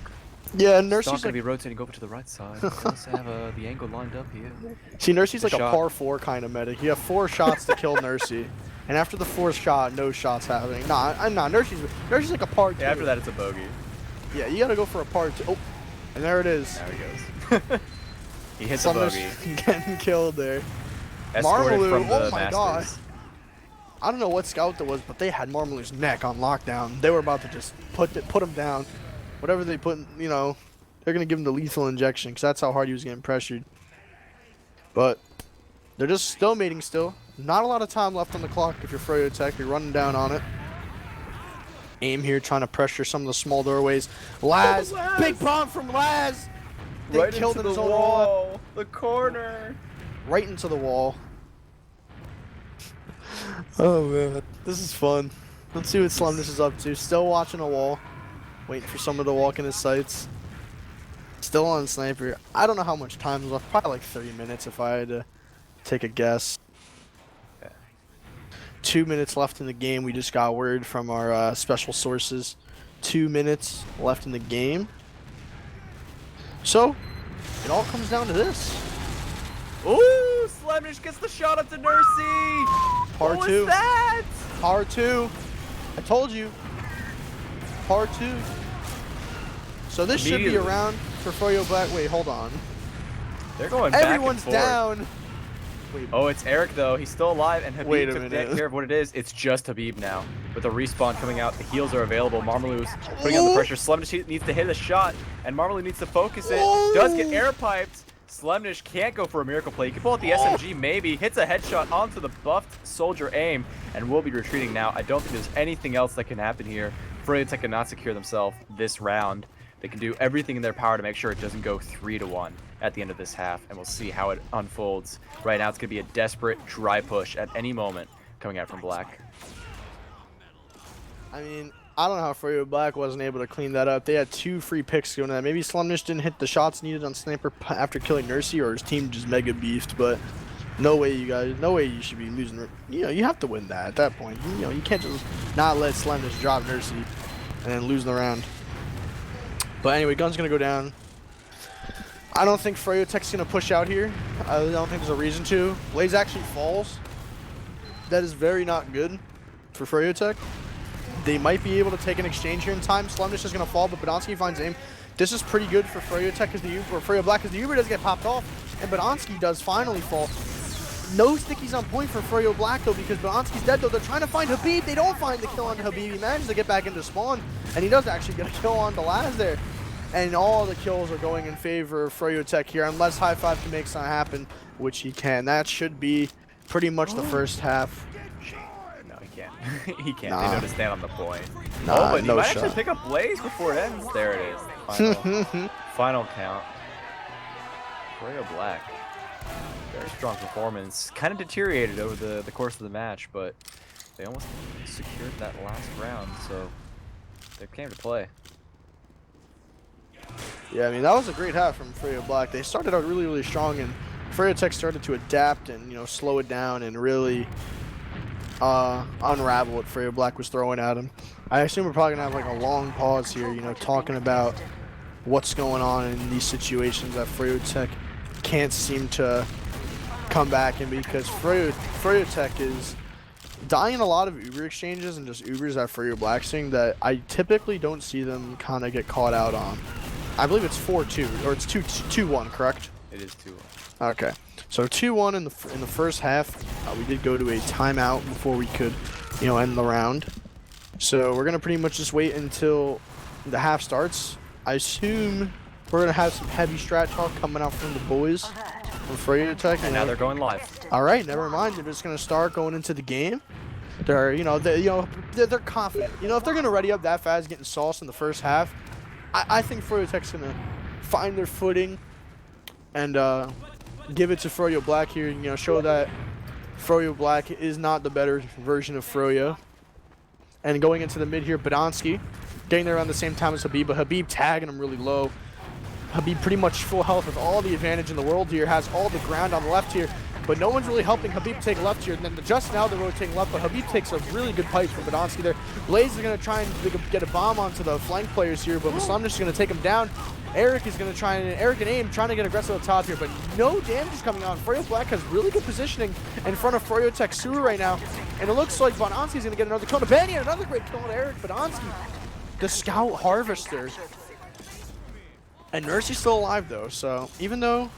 Yeah, and Not Nursey's gonna like, be rotating over to the right side. He does have the angle lined up here. see, Nursey's The like shot. a par 4 kind of medic. You have 4 shots to kill Nursey, and after the 4th shot, no shots happening. Nah, Nursey's like a par 2. Yeah, after that, it's a bogey. Yeah, you gotta go for a par 2. Oh, and there it is. There he goes. He hit the Someone's bogey. getting killed there. Escorted Marmalou, from the oh my Masters. god. I don't know what scout that was, but they had Marmalou's neck on lockdown. They were about to just put him down. Whatever they put, you know, they're going to give him the lethal injection because that's how hard he was getting pressured. But they're just stalemating still. Not a lot of time left on the clock if you're FROYOTech. You're running down on it. Aim here, trying to pressure some of the small doorways. Laz, Laz! big bomb from Laz. They Right killed into him the his own wall. wall. The corner. Right into the wall. Oh man, this is fun. Let's see what Slemness is up to. Still watching a wall. Waiting for someone to walk in his sights. Still on sniper. I don't know how much time is left. Probably like 30 minutes if I had to take a guess. Yeah. 2 minutes left in the game. We just got word from our special sources. 2 minutes left in the game. So, it all comes down to this. Ooh, Slemnish gets the shot up to Nursey. Par What 2. was that? Par 2. I told you. Par 2. So this should be Immediately. around for Froyo Black. Wait, hold on. They're going back Everyone's and forth. down. Wait, Oh, it's Eric though. He's still alive, and Wait a Habib took minute. care of what it is. It's just Habib now. With the respawn coming out, the heals are available. Marmaloo's putting on the Ooh. pressure. Slemnish needs to hit a shot, and Marmaloo needs to focus it. Ooh. Does get air piped. Slemnish can't go for a miracle play. He can pull out the SMG maybe. Hits a headshot onto the buffed soldier aim, and will be retreating now. I don't think there's anything else that can happen here. FROYOTech cannot secure themselves this round. They can do everything in their power to make sure it doesn't go 3-1 at the end of this half, and we'll see how it unfolds. Right now, it's going to be a desperate dry push at any moment coming out from Black. I mean, I don't know how Froyo Black wasn't able to clean that up. They had 2 free picks going to that. Maybe Slemnish didn't hit the shots needed on Sniper after killing Nursey, or his team just mega beefed, but no way you guys, no way you should be losing. You know, you have to win that at that point. You know, you can't just not let Slemnish drop Nursey and then lose the round. But anyway, gun's going to go down. I don't think FROYOTech's going to push out here. I don't think there's a reason to. Blaze actually falls. That is very not good for FROYOTech. They might be able to take an exchange here in time. Slemnish is going to fall, but Badonsky finds aim. This is pretty good for FROYOTech because the Uber, or Froyo Black, because the Uber does get popped off, and Badonsky does finally fall. No stickies on point for Froyo Black though, because Badonsky's dead though. They're trying to find Habib. They don't find the kill on Habib. He manages to get back into spawn, and he does actually get a kill on the Laz there. And all the kills are going in favor of FROYOTech here, unless High Five can make something happen, which he can. That should be pretty much the first half. No, he can't. He can't. Nah. They know to stand on the point. Nah, Oh, but he no might shot. actually pick up Blaze before it ends. There it is. Final, final count. Froyo Black. Very strong performance. Kind of deteriorated over the course of the match, but they almost secured that last round, so they came to play. Yeah, I mean, that was a great half from Froyo Black. They started out really, really strong, and FROYOTech started to adapt and, you know, slow it down and really unravel what Froyo Black was throwing at him. I assume we're probably going to have, like, a long pause here, you know, talking about what's going on in these situations that FROYOTech can't seem to come back in, because FROYOTech is dying a lot of Uber exchanges and just Ubers that Froyo Black's seeing that I typically don't see them kind of get caught out on. I believe it's 4-2, or it's 2-1, correct? It is 2-1. Okay, so 2-1 in the first half. We did go to a timeout before we could, you know, end the round. So we're gonna pretty much just wait until the half starts. I assume we're gonna have some heavy strat talk coming out from the boys from FROYOTech. And now they're going live. All right, never mind. They're just gonna start going into the game. They're, you know, they're confident. You know, if they're gonna ready up that fast, getting sauce in the first half, I think FROYOTech's gonna find their footing and give it to Froyo Black here. You know, show that Froyo Black is not the better version of Froyo. And going into the mid here, Badonsky getting there around the same time as Habib, but Habib tagging him really low. Habib pretty much full health with all the advantage in the world here, has all the ground on the left here. but no one's really helping Habib take left here. And then just now they're rotating left, but Habib takes a really good pipe from Badonsky there. Blaze is going to try and get a bomb onto the flank players here, but Muslimnish is going to take him down. Eric is going to try and Eric and Aim trying to get aggressive up top here, but no damage is coming on. Froyo Black has really good positioning in front of Froyotech Sewer right now, and it looks like Badonsky is going to get another kill to Benny, and another great kill to Eric Badonsky, the Scout Harvester. And Nursey's still alive though, so even though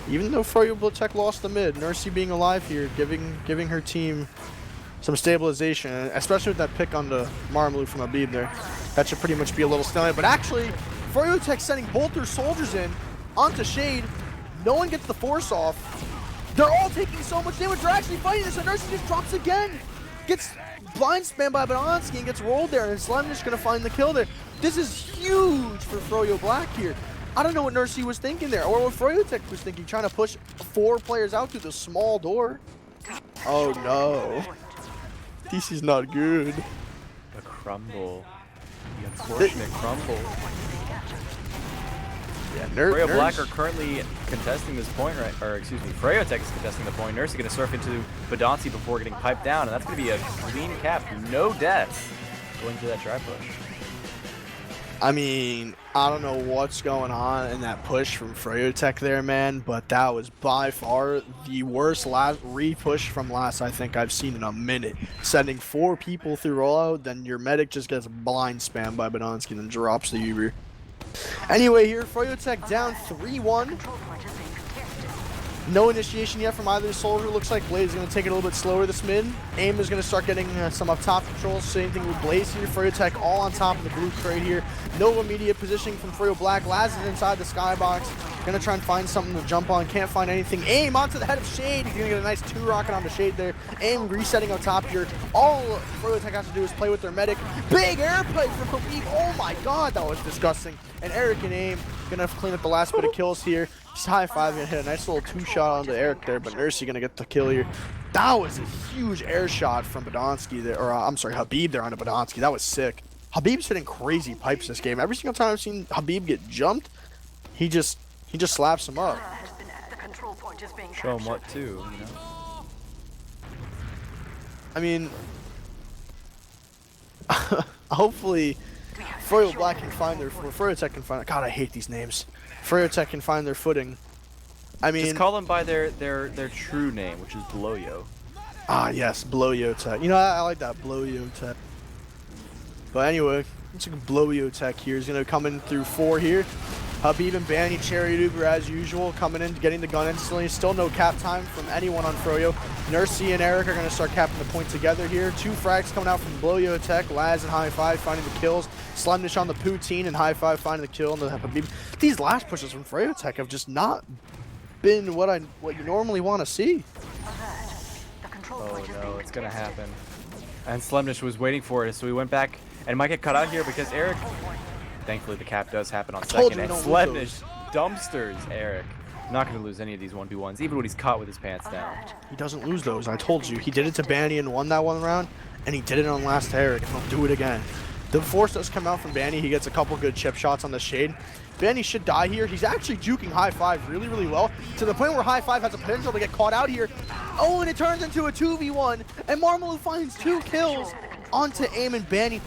Froyo Black lost the mid, Nursey being alive here, giving her team some stabilization, especially with that pick on the Marmalu from Habib there. That should pretty much be a little stalemate, but actually Froyotech sending both their soldiers in onto Shade. No one gets the force off. They're all taking so much damage. They're actually fighting this, and Nursey just drops again. Gets blind spam by Badonsky and gets rolled there, and Slemnish gonna find the kill there. This is huge for Froyo Black here. I don't know what Nursey was thinking there, or what Froyotech was thinking, trying to push 4 players out through the small door. Oh no. This is not good. The crumble. The unfortunate crumble. Yeah, Froyo Black are currently contesting this point, right? Or excuse me, Froyotech is contesting the point. Nursey going to surf into Badonsky before getting piped down, and that's going to be a clean cap, no deaths, going through that try push. I mean, I don't know what's going on in that push from Froyotech there, man, but that was by far the worst re-push from last I think I've seen in a minute. Sending 4 people through rollout, then your medic just gets blind spammed by Badonsky and then drops the Uber. Anyway, here, Froyotech down 3-1. No initiation yet from either soldier. Looks like Blaze is going to take it a little bit slower this mid. Aim is going to start getting some up top controls. Same thing with Blaze here. Froyotech all on top of the blue crate here. No immediate positioning from Froyo Black. Laz is inside the skybox. Going to try and find something to jump on. Can't find anything. Aim onto the head of Shade. He's going to get a nice 2 rocket onto Shade there. Aim resetting on top here. All Froyotech has to do is play with their medic. Big air play from Habib. Oh my god, that was disgusting. And Eric and Aim going to clean up the last bit of kills here. Just high five and hit a nice little 2-shot onto Eric there, but Nursey gonna get the kill here. That was a huge air shot from Badonsky there, or I'm sorry, Habib there onto Badonsky. That was sick. Habib's hitting crazy pipes this game. Every single time I've seen Habib get jumped, he just slaps him up. Show him what to, you know. I mean, hopefully Froyo Black can find their, Froyotech can find. God, I hate these names. Froyotech can find their footing. I mean, just call them by their true name, which is Bloyo. Ah, yes, Bloyotech. You know, I like that, Bloyotech. But anyway, looks like Bloyotech here is going to come in through 4 here. Habib and Banny, Chariot Uber as usual, coming in, getting the gun instantly. Still no cap time from anyone on Froyo. Nursey and Eric are going to start capping the point together here. 2 frags coming out from Bloyotech. Laz and High Five finding the kills. Slemnish on the poutine and High Five finding the kill. And the Habib. These last pushes from Froyotech have just not been what you normally want to see. Oh no, it's going to happen. And Slemnish was waiting for it, so he went back and might get cut out here because Eric... Thankfully, the cap does happen on second, and Slemnish dumpsters Eric. Not going to lose any of these 1v1s, even when he's caught with his pants down. He doesn't lose those. I told you. He did it to Banny and won that 1 round, and he did it on last to Eric, and he'll do it again. The force does come out from Banny. He gets a couple good chip shots on the Shade. Banny should die here. He's actually juking High Five really, really well, to the point where High Five has a potential to get caught out here. Oh, and it turns into a 2v1, and Marmalu finds 2 kills onto Aim and Banny.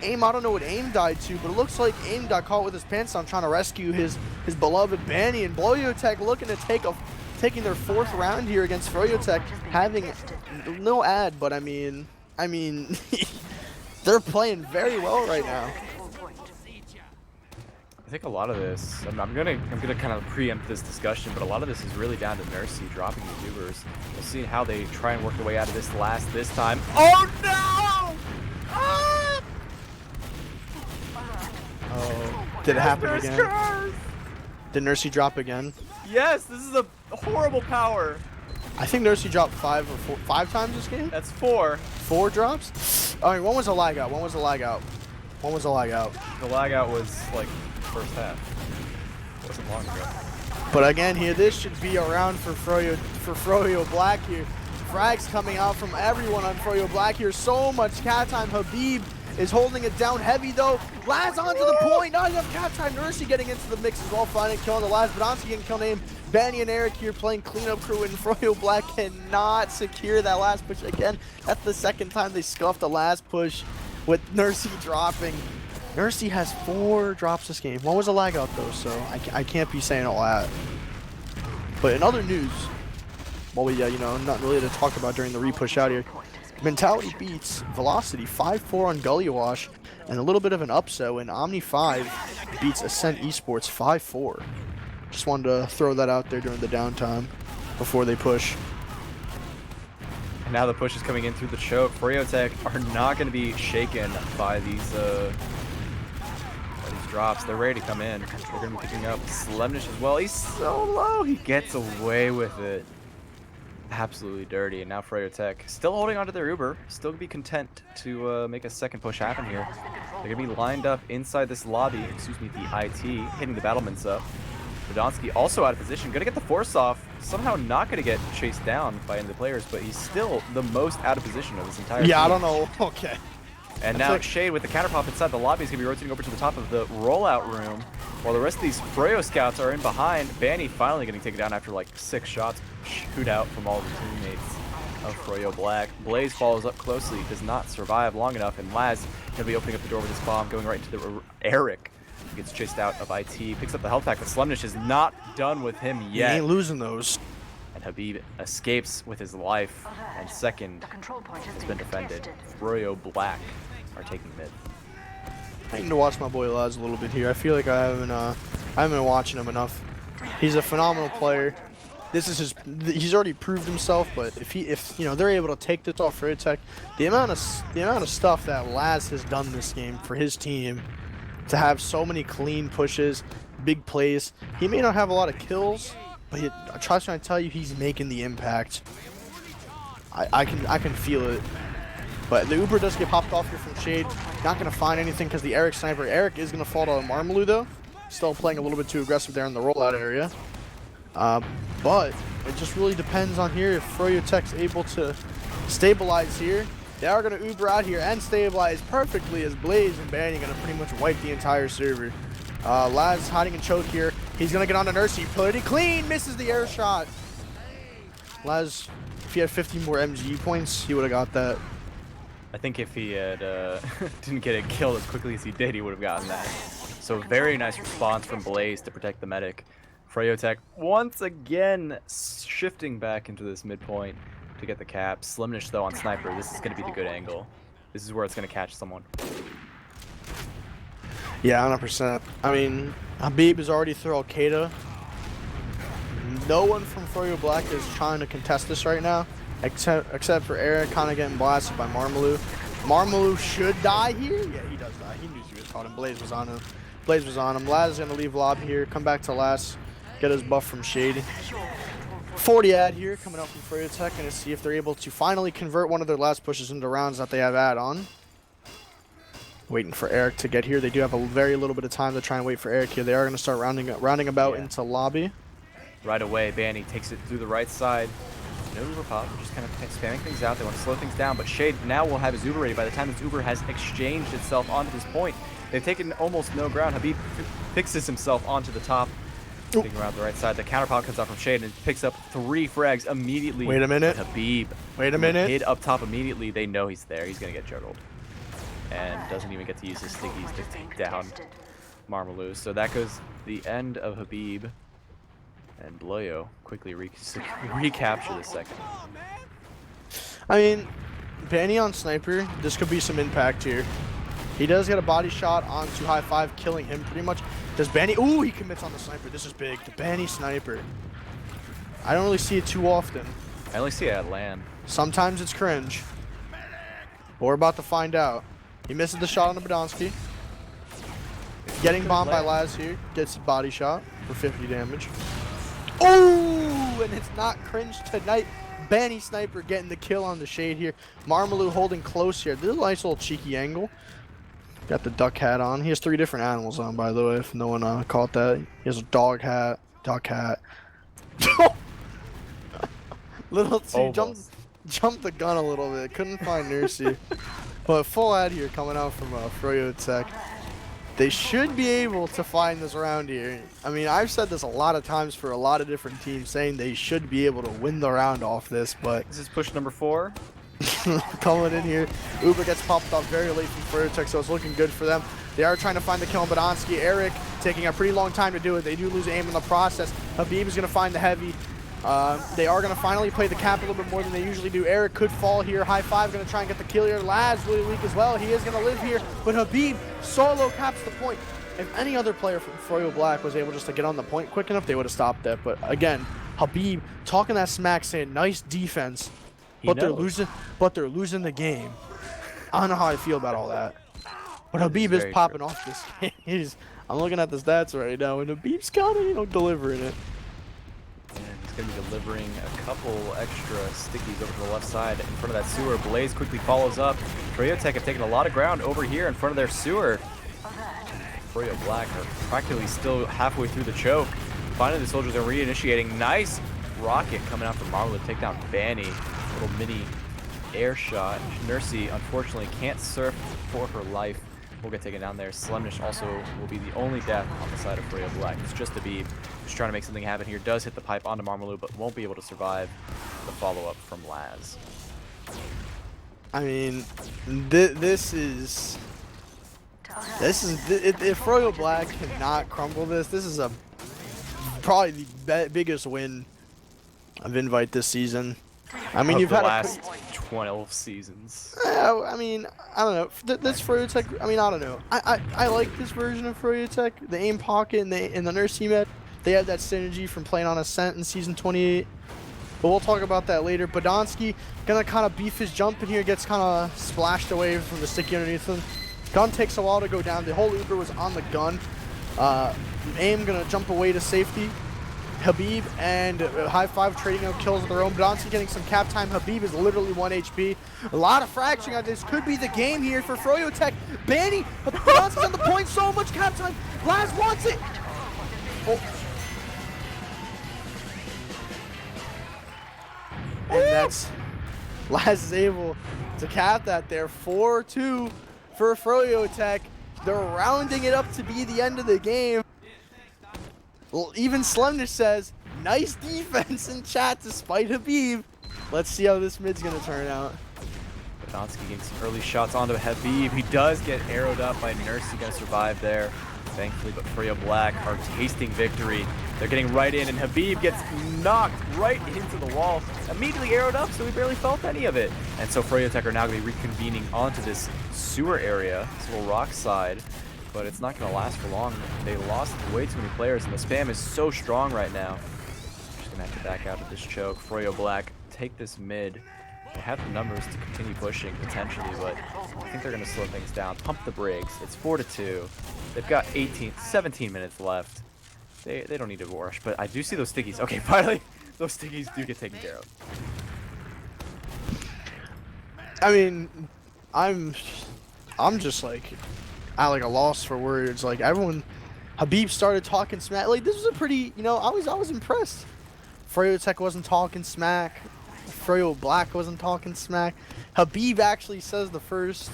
Aim, I don't know what Aim died to, but it looks like Aim got caught with his pants down trying to rescue his beloved Banny, and Bloyotech looking to taking their 4th round here against Froyotech, having no ad, but I mean they're playing very well right now. I think a lot of this, I'm gonna kind of preempt this discussion, but a lot of this is really down to Nursey dropping the Ubers. We'll see how they try and work their way out of this this time. Oh no! Ah! Oh, did it happen again? Did Nursey drop again? Yes, this is a horrible power. I think Nursey dropped 5 times this game? That's 4. 4 drops? Alright, one was a lag out. One was a lag out. The lag out was like first half. It wasn't long ago. But again here, this should be a round for Froyo Black here. Frags coming out from everyone on Froyo Black here. So much cat time. Habib is holding it down heavy though. Laz onto the point, not enough cap time. Nursey getting into the mix as well, finding kill on the Laz. Badonsky getting kill name. Benny and Eric here playing cleanup crew, and Froyo Black cannot secure that last push again. That's the second time they scuffed the last push with Nursey dropping. Nursey has 4 drops this game. One was a lag out though, so I can't be saying all that. But in other news, well, we you know, nothing really to talk about during the repush out here. Mentality beats Velocity 5-4 on Gully Wash, and a little bit of an upset when Omni 5 beats Ascent Esports 5-4. Just wanted to throw that out there during the downtime before they push. And now the push is coming in through the choke. FROYOTech are not going to be shaken by these drops. They're ready to come in. They're going to be picking up Slemnish as well. He's so low. He gets away with it. Absolutely dirty. And now FROYOTech still holding onto their Uber. Still going to be content to make a second push happen here. They're going to be lined up inside this lobby. Excuse me, the IT. Hitting the battlements up. Badonsky also out of position. Going to get the force off. Somehow not going to get chased down by any of the players, but he's still the most out of position of this entire team. I don't know. Okay. And now Shade with the counter pop inside the lobby is going to be rotating over to the top of the rollout room, while the rest of these Froyo scouts are in behind. Banny finally getting taken down after like 6 shots shoot out from all the teammates of Froyo Black. Blaze follows up closely, does not survive long enough, and Laz going to be opening up the door with this bomb, going right into the Eric. Gets chased out of IT, picks up the health pack, but Slemnish is not done with him yet. He ain't losing those. And Habib escapes with his life, and second has been defended. Froyo Black are taking mid. I need to watch my boy Laz a little bit here. I feel like I haven't been watching him enough. He's a phenomenal player. This is he's already proved himself, but if you know they're able to take this off FROYOTech, the amount of stuff that Laz has done this game for his team, to have so many clean pushes, big plays. He may not have a lot of kills, but trust me, I tell you, he's making the impact. I can feel it. But the Uber does get popped off here from Shade. Not going to find anything because the Eric sniper. Eric is going to fall to Marmaloo though. Still playing a little bit too aggressive there in the rollout area. But it just really depends on here if FROYOTech's able to stabilize here. They are going to Uber out here and stabilize perfectly as Blaze and Banny going to pretty much wipe the entire server. Laz hiding in choke here. He's going to get on to Nursey. Pretty clean. Misses the air shot. Laz, if he had 50 more MG points, he would have got that. I think if he had didn't get it killed as quickly as he did, he would have gotten that. So very nice response from Blaze to protect the medic. FROYOTech once again shifting back into this midpoint to get the cap. Slemnish though on sniper. This is going to be the good angle. This is where it's going to catch someone. Yeah, 100%. I mean, Habib is already through Al-Qaeda. No one from Froyo Black is trying to contest this right now, except for Eric kind of getting blasted by Marmaloo. Marmaloo should die here. Yeah, he does die. He knew he was caught him. Blaze was on him. Blaze was on him. Laz is going to leave lob here, come back to Laz, get his buff from Shady. 40 ad here coming out from FROYOTech, and to see if they're able to finally convert one of their last pushes into rounds that they have ad on. Waiting for Eric to get here. They do have a very little bit of time to try and wait for Eric here. They are going to start rounding about into lobby. Right away, Banny takes it through the right side. No Uber pop, just kind of spamming things out. They want to slow things down, but Shade now will have his Uber ready by the time his Uber has exchanged itself onto this point. They've taken almost no ground. Habib fixes himself onto the top. Looking around the right side, the counter pop comes out from Shade and picks up 3 frags immediately. Wait a minute. Habib. Wait a minute. Hit up top immediately. They know he's there. He's going to get juggled. And doesn't even get to use his stickies to take down Marmaloo. So that goes the end of Habib. And Bloyo quickly recapture the second. I mean, Banny on sniper, this could be some impact here. He does get a body shot onto high 5, killing him pretty much. Does Banny? Ooh, he commits on the sniper. This is big. The Banny sniper. I don't really see it too often. I only see it at land. Sometimes it's cringe. But we're about to find out. He misses the shot on the Badonsky. Getting bombed by Laz here. Gets a body shot for 50 damage. Oh, and it's not cringe tonight. Banny sniper getting the kill on the Shade here. Marmaloo holding close here. This is a nice little cheeky angle. Got the duck hat on. He has 3 different animals on, by the way, if no one caught that. He has a dog hat, duck hat. Little T jumped the gun a little bit. Couldn't find Nursey. But full ad here coming out from FROYOTech. They should be able to find this round here. I mean, I've said this a lot of times for a lot of different teams, saying they should be able to win the round off this, but This is push number 4. coming in here, Uber gets popped off very late from FROYOTech, so it's looking good for them. They are trying to find the kill on Badonsky. Eric taking a pretty long time to do it. They do lose aim in the process. Habib is going to find the heavy. They are going to finally play the cap a little bit more than they usually do. Eric could fall here. High five going to try and get the kill here. Laz really weak as well. He is going to live here, but Habib solo caps the point. If any other player from Froyo Black was able just to get on the point quick enough, they would have stopped that. But again, Habib talking that smack, saying nice defense, but they're losing the game. I don't know how I feel about all that. But Habib is popping off this. I'm looking at the stats right now, and Habib's kind of, delivering it. And he's going to be delivering a couple extra stickies over to the left side in front of that sewer. Blaze quickly follows up. FROYOTech have taken a lot of ground over here in front of their sewer. Froyo Black are practically still halfway through the choke. Finally, the soldiers are reinitiating. Nice rocket coming out from Marvel to take down Banny. Little mini air shot. Nursey, unfortunately, can't surf for her life. Will get taken down there. Slemnish also will be the only death on the side of Froyo Black. It's just a Beeb who's trying to make something happen here. Does hit the pipe onto Marmalou, but won't be able to survive the follow-up from Laz. I mean, this is if Froyo Black cannot crumble this is probably the biggest win of Invite this season. I mean, you've had the last 12 seasons. I mean, I don't know. This FROYOTech, I mean, I don't know. I like this version of FROYOTech. The aim pocket and the nurse team, they had that synergy from playing on Ascent in season 28. But we'll talk about that later. Badonsky gonna kind of beef his jump in here, gets kind of splashed away from the sticky underneath him. Gun takes a while to go down. The whole Uber was on the gun. Aim gonna jump away to safety. Habib and High Five trading out kills of their own. Badonsky getting some cap time. Habib is literally 1 HP. A lot of fracturing on this. Could be the game here for FROYOTech. Banny, Badonsky's on the point. So much cap time. Laz wants it. Oh. And that's Laz is able to cap that there. 4-2 for FROYOTech. They're rounding it up to be the end of the game. Well, even Slemnish says, nice defense in chat despite Habib. Let's see how this mid's gonna turn out. Badonsky getting some early shots onto Habib. He does get arrowed up by Nursey, gonna survive there, thankfully, but Froyo Black are tasting victory. They're getting right in, and Habib gets knocked right into the wall, immediately arrowed up, so he barely felt any of it. And so FROYOTech are now gonna be reconvening onto this sewer area, this little rock side. But it's not going to last for long. They lost way too many players, and the spam is so strong right now. Just going to have to back out of this choke. Froyo Black take this mid. They have the numbers to continue pushing, potentially, but I think they're going to slow things down. Pump the brakes. It's 4-2. They've got 17 minutes left. They don't need to rush, but I do see those stickies. Okay, finally, those stickies do get taken care of. I mean, I'm just like... I like a loss for words. Like everyone, Habib started talking smack. Like this was a pretty, I was impressed. FROYOTech wasn't talking smack. Froyo Black wasn't talking smack. Habib actually says the first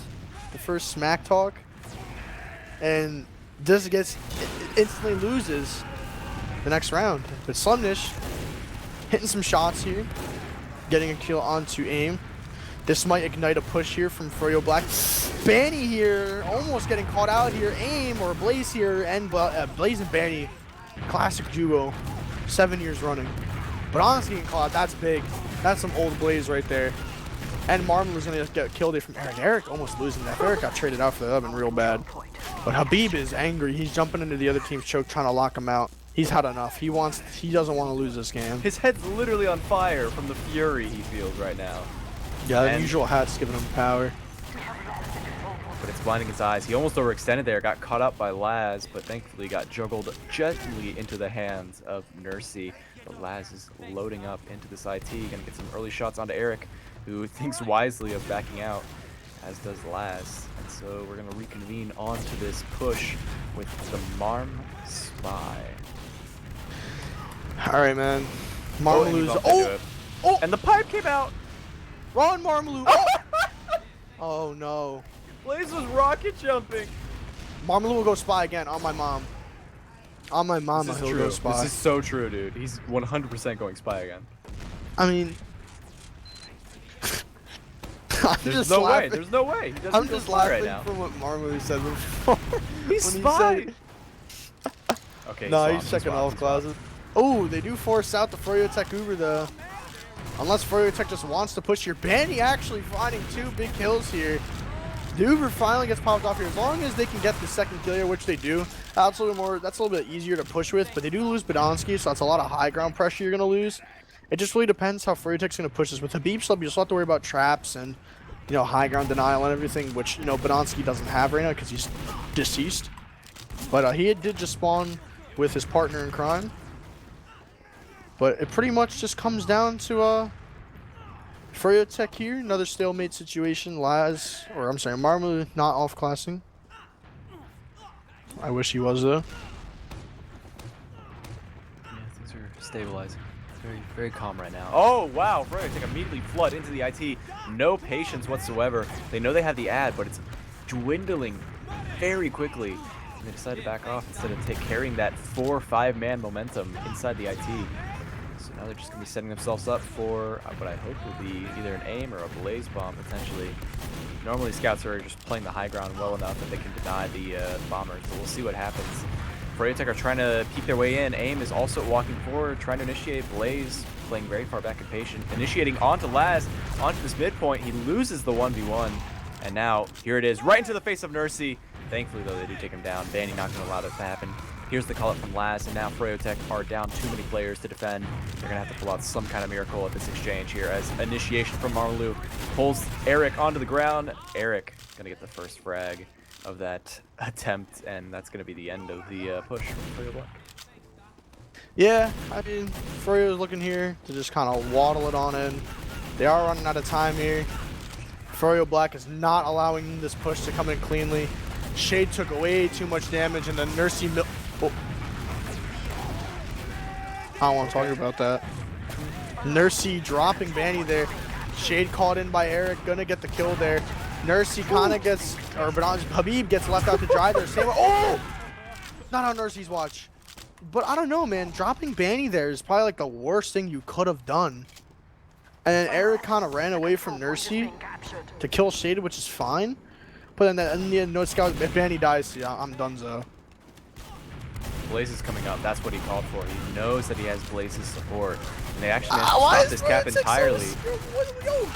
smack talk, and just instantly loses the next round. But Slemnish hitting some shots here, getting a kill onto aim. This might ignite a push here from Froyo Black. Banny here, almost getting caught out here. Aim or Blaze here, and Blaze and Banny, classic duo, 7 years running. But honestly, getting caught out, that's big. That's some old Blaze right there. And Marmon was gonna just get killed here from Eric. Eric almost losing that. If Eric got traded out for that, that'd been real bad. But Habib is angry. He's jumping into the other team's choke, trying to lock him out. He's had enough. He doesn't want to lose this game. His head's literally on fire from the fury he feels right now. Yeah, the usual hat's giving him power. But it's blinding his eyes. He almost overextended there, got caught up by Laz, but thankfully got juggled gently into the hands of Nursey. But Laz is loading up into this IT, gonna get some early shots onto Eric, who thinks wisely of backing out, as does Laz. And so we're gonna reconvene onto this push with the Marm Spy. Alright, man. Marmaloo's. And the pipe came out! Ron Marmaloo. Oh! Oh no. Blaze was rocket jumping. Marmalou will go spy again on my mom. On my mama, This is he'll true. go spy. This is so true, dude. He's 100% going spy again. I mean, I'm There's just no way. laughing. There's no way. He doesn't I'm go just spy right laughing now. from what Marmalou said before. He's when he spy. said- Okay. No, swapped, he's checking swapped, all he swapped. classes. Oh, they do force out the FROYOTech Uber though. Unless FROYOTech just wants to push here. Banny actually finding 2 big kills here. The Uber finally gets popped off here. As long as they can get the second kill here, which they do, that's a little bit easier to push with. But they do lose Badonsky, so that's a lot of high ground pressure you're gonna lose. It just really depends how FROYOTech's gonna push this. With Habib sub, you still have to worry about traps and high ground denial and everything, which Badonsky doesn't have right now because he's deceased. But he did just spawn with his partner in crime. But it pretty much just comes down to FROYOTech here, another stalemate situation. Marmalou not off-classing. I wish he was though. Yeah, things are stabilizing. Very, very calm right now. Oh, wow. FROYOTech immediately flood into the IT. No patience whatsoever. They know they have the ad, but it's dwindling very quickly. And they decide to back off instead of carrying that 4 or 5 man momentum inside the IT. So now they're just going to be setting themselves up for what I hope will be either an aim or a blaze bomb, potentially. Normally, scouts are just playing the high ground well enough that they can deny the bombers, but we'll see what happens. FROYOTech are trying to peek their way in. AIM is also walking forward, trying to initiate. Blaze playing very far back and patient. Initiating onto Laz, onto this midpoint. He loses the 1v1. And now, here it is, right into the face of Nursey. Thankfully, though, they do take him down. Banny not going to allow that to happen. Here's the call-up from Laz, and now FROYOTech are down too many players to defend. They're going to have to pull out some kind of miracle at this exchange here as initiation from Marmalou pulls Eric onto the ground. Eric going to get the first frag of that attempt, and that's going to be the end of the push from Froyo Black. Yeah, I mean, Froyo's looking here to just kind of waddle it on in. They are running out of time here. Froyo Black is not allowing this push to come in cleanly. Shade took way too much damage, and then Nursey oh. I don't want to talk about that. Nursey dropping Banny there. Shade called in by Eric, gonna get the kill there. Nursey kind of gets, or Habib gets left out to dry there. Oh! Not on Nursey's watch. But I don't know, man. Dropping Banny there is probably like the worst thing you could have done. And then Eric kind of ran away from Nursey to kill Shade, which is fine. But then in the end, no scout, if Banny dies, yeah, I'm donezo. Blaze is coming up. That's what he called for. He knows that he has Blaze's support. And they actually managed to stop this cap entirely.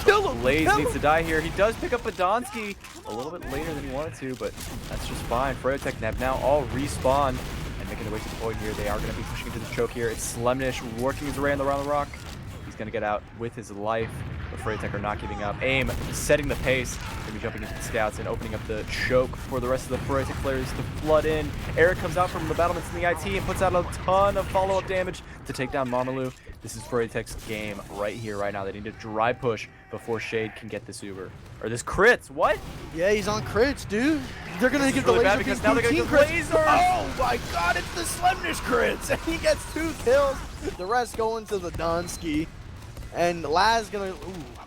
Kill him! Blaze needs to die here. He does pick up Badonsky a little bit later than he wanted to, but that's just fine. FROYOTech have now all respawned and making their way to the point here. They are going to be pushing into the choke here. It's Slemnish working his way around the rock. He's going to get out with his life, but FROYOTech are not giving up. AIM setting the pace. Going to be jumping into the scouts and opening up the choke for the rest of the FROYOTech players to flood in. Eric comes out from the battlements in the IT and puts out a ton of follow-up damage to take down Marmalou. This is FROYOTech's game right here, right now. They need to dry push before Shade can get this Uber. Or this crits, what? Yeah, he's on crits, dude. They're going to give really the bad laser because now they're team gonna crits. get lasers. Oh my god, it's the Slemnish crits. And he gets 2 kills. The rest going to the Donsky. And Laz gonna,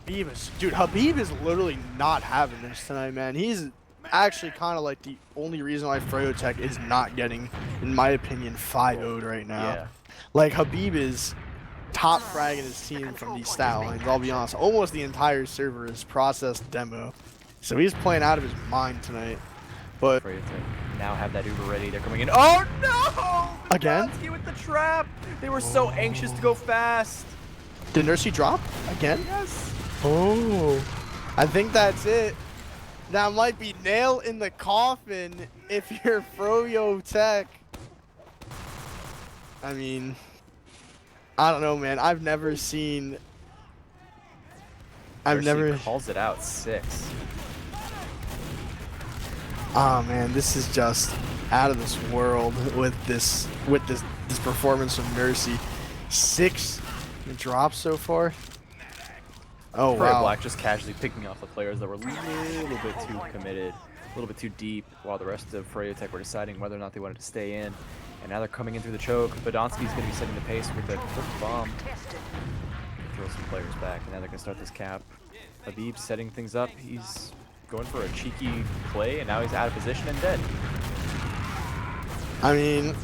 Habib is literally not having this tonight, man. He's actually kind of like the only reason why FROYOTech is not getting, in my opinion, 5-0'd right now. Yeah. Like, Habib is top fragging his team from these stat lines, I'll be honest. Almost the entire server is processed demo. So he's playing out of his mind tonight. But FROYOTech now have that Uber ready. They're coming in. Oh no! Again? Badonsky with the trap. They were so anxious to go fast. did Nursey drop again? Yes. Oh, I think that's it. That might be nail in the coffin if you're FROYOTech. I mean, I don't know, man. I've never seen. Nursey calls it out 6. Oh man, this is just out of this world with this performance from Nursey. 6 drops so far. Oh Froyo wow. Black just casually picking off the players that were a little bit too committed, a little bit too deep, while the rest of FROYOTech were deciding whether or not they wanted to stay in. And now they're coming in through the choke. Badonsky's going to be setting the pace with a quick bomb. Throw some players back, and now they're going to start this cap. Habib setting things up. He's going for a cheeky play, and now he's out of position and dead. I mean,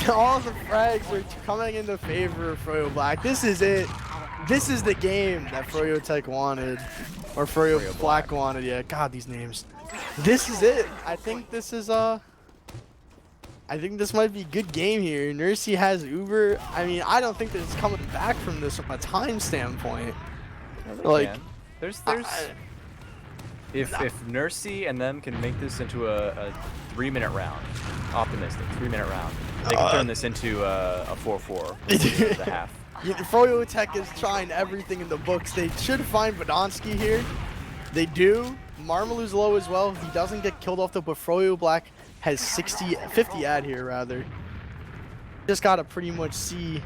all the frags are coming into favor of Froyo Black. This is it. This is the game that Froyotech wanted, or Froyo Black wanted. Yeah, God, these names. This is it. I think this is I think this might be a good game here. Nursey has Uber. I mean, I don't think that it's coming back from this from a time standpoint. Like, there's if Nursey and them can make this into a 3-minute round, optimistic 3-minute round, they can turn this into a 4-4 at the half. Froyotech is trying everything in the books. They should find Badonsky here. They do. Marmalou's low as well. He doesn't get killed off though, but Froyo Black has 50 ad here rather. Just gotta pretty much see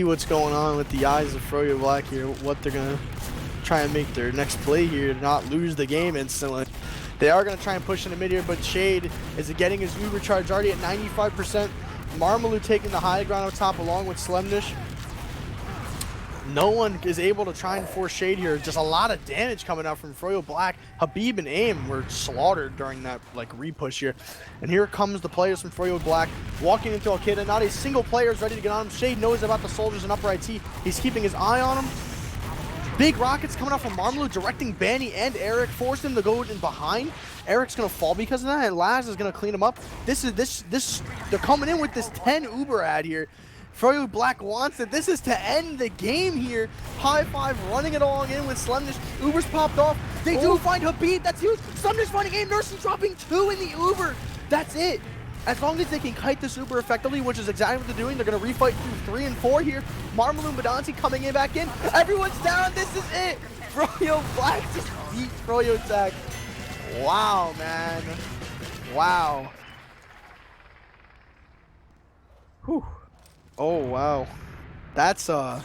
what's going on with the eyes of Froyo Black here. What they're gonna try and make their next play here to not lose the game instantly. They are gonna try and push in the mid here, but Shade is getting his Uber charge already at 95%. Marmalou taking the high ground up top along with Slemnish. No one is able to try and force Shade here. Just a lot of damage coming out from Froyo Black. Habib and Aim were slaughtered during that like repush here. And here comes the players from Froyo Black walking into Al-Qaeda. Not a single player is ready to get on him. Shade knows about the soldiers in upper IT. He's keeping his eye on them. Big rockets coming out from Marmalou, directing Banny and Eric, forced him to go in behind. Eric's gonna fall because of that, and Laz is gonna clean him up. They're coming in with this 10 Uber ad here. Froyo Black wants it. This is to end the game here. High five running it along in with Slemnish. Uber's popped off. They do find Habib. That's huge. Slemnish finding Aim. Nursey dropping 2 in the Uber. That's it. As long as they can kite this Uber effectively, which is exactly what they're doing, they're going to refight through 3 and 4 here. Marmalou and Badonsi coming in back in. Everyone's down. This is it. Froyo Black just beat Froyotech. Wow, man. Wow. Whew. Oh, wow. That's, I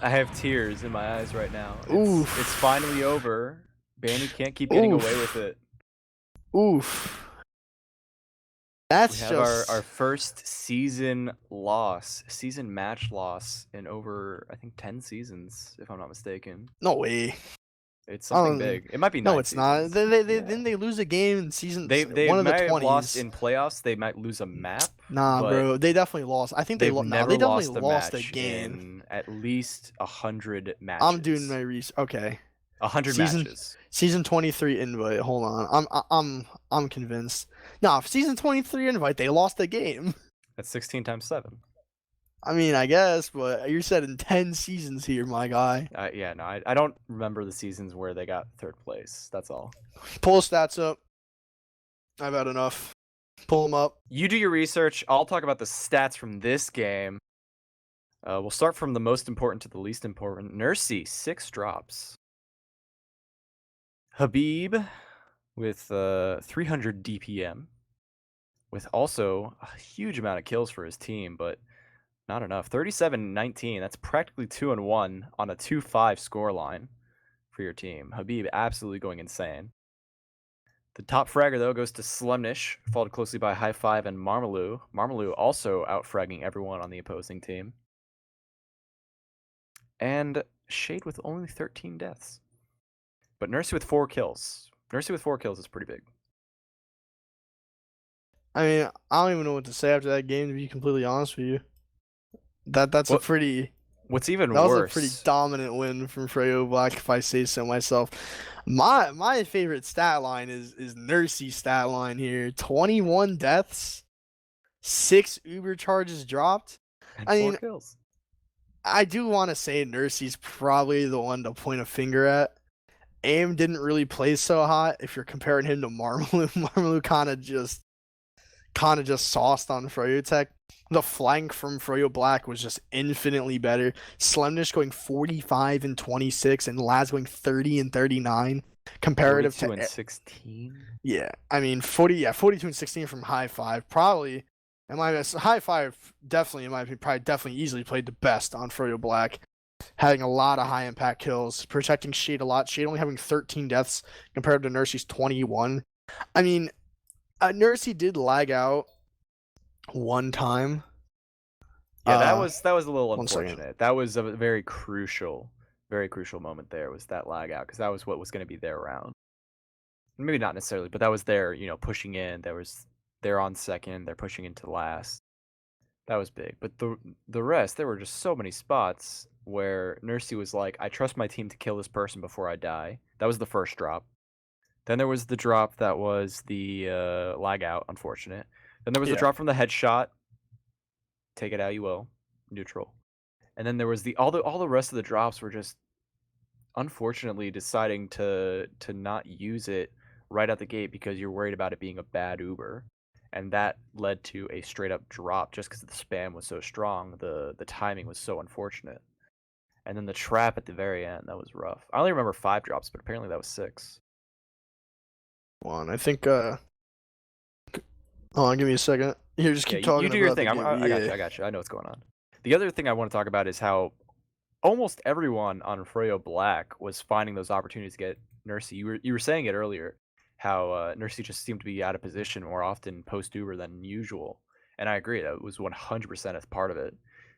have tears in my eyes right now. Oof. It's finally over. Banny can't keep getting away with it. Oof. That's we have our first season match loss in over, I think, 10 seasons, if I'm not mistaken. No way. It's something big. It might be 9 No, it's seasons. not. Didn't they lose a game in season They one of the might have 20s? lost in playoffs. They might lose a map. Nah, bro. They definitely lost. I think they never definitely lost a game. in at least 100 matches. I'm doing my research. Okay. 100 matches. Season 23 invite. Hold on. I'm convinced. Nah, season 23 invite, they lost a game. That's 16 times 7. I mean, I guess, but you said in 10 seasons here, my guy. Yeah, no, I don't remember the seasons where they got 3rd place. That's all. Pull stats up. I've had enough. Pull them up. You do your research. I'll talk about the stats from this game. We'll start from the most important to the least important. Nursey, 6 drops. Habib with 300 DPM. With also a huge amount of kills for his team, but not enough. 37-19. That's practically 2-1 on a 2-5 scoreline for your team. Habib absolutely going insane. The top fragger, though, goes to Slemnish, followed closely by High Five and Marmalou. Marmalou also out-fragging everyone on the opposing team. And Shade with only 13 deaths. But Nursey with 4 kills. Nursey with 4 kills is pretty big. I mean, I don't even know what to say after that game, to be completely honest with you. That's a pretty... What's even worse... That was a pretty dominant win from Froyo Black, if I say so myself. My favorite stat line is Nursey's stat line here. 21 deaths, 6 Uber charges dropped. And I 4 mean, kills. I do want to say Nursey's probably the one to point a finger at. Aim didn't really play so hot. If you're comparing him to Marmalou, Marmalou kind of just sauced on Froyotech. The flank from Froyo Black was just infinitely better. Slemnish going 45 and 26, and Laz going 30 and 39. Comparative 42 to and 16. Yeah, I mean 42 and 16 from High Five. Probably, High Five definitely, in my opinion, definitely easily played the best on Froyo Black, having a lot of high impact kills, protecting Shade a lot. Shade only having 13 deaths compared to Nursey's 21. I mean, Nursey did lag out one time. Yeah, that was a little One second. unfortunate. That was a very crucial very crucial moment there was that lag out, because that was what was going to be their round. Maybe not necessarily, but that was their, pushing in. They're on second, they're pushing into last. That was big. But the rest, there were just so many spots where Nursey was like, I trust my team to kill this person before I die. That was the first drop. Then there was the drop that was the lag out, unfortunate. Then there was the drop from the headshot. Take it how you will, neutral. And then there was all the rest of the drops were just unfortunately deciding to not use it right out the gate because you're worried about it being a bad Uber. And that led to a straight up drop just because the spam was so strong. The timing was so unfortunate. And then the trap at the very end, that was rough. I only remember 5 drops, but apparently that was 6. One, I think. Hold on, give me a second. Here, just keep talking. You do your thing. I got you. I know what's going on. The other thing I want to talk about is how almost everyone on Froyo Black was finding those opportunities to get Nursey. You were saying it earlier, how Nursey just seemed to be out of position more often post Uber than usual, and I agree. That was 100% a part of it.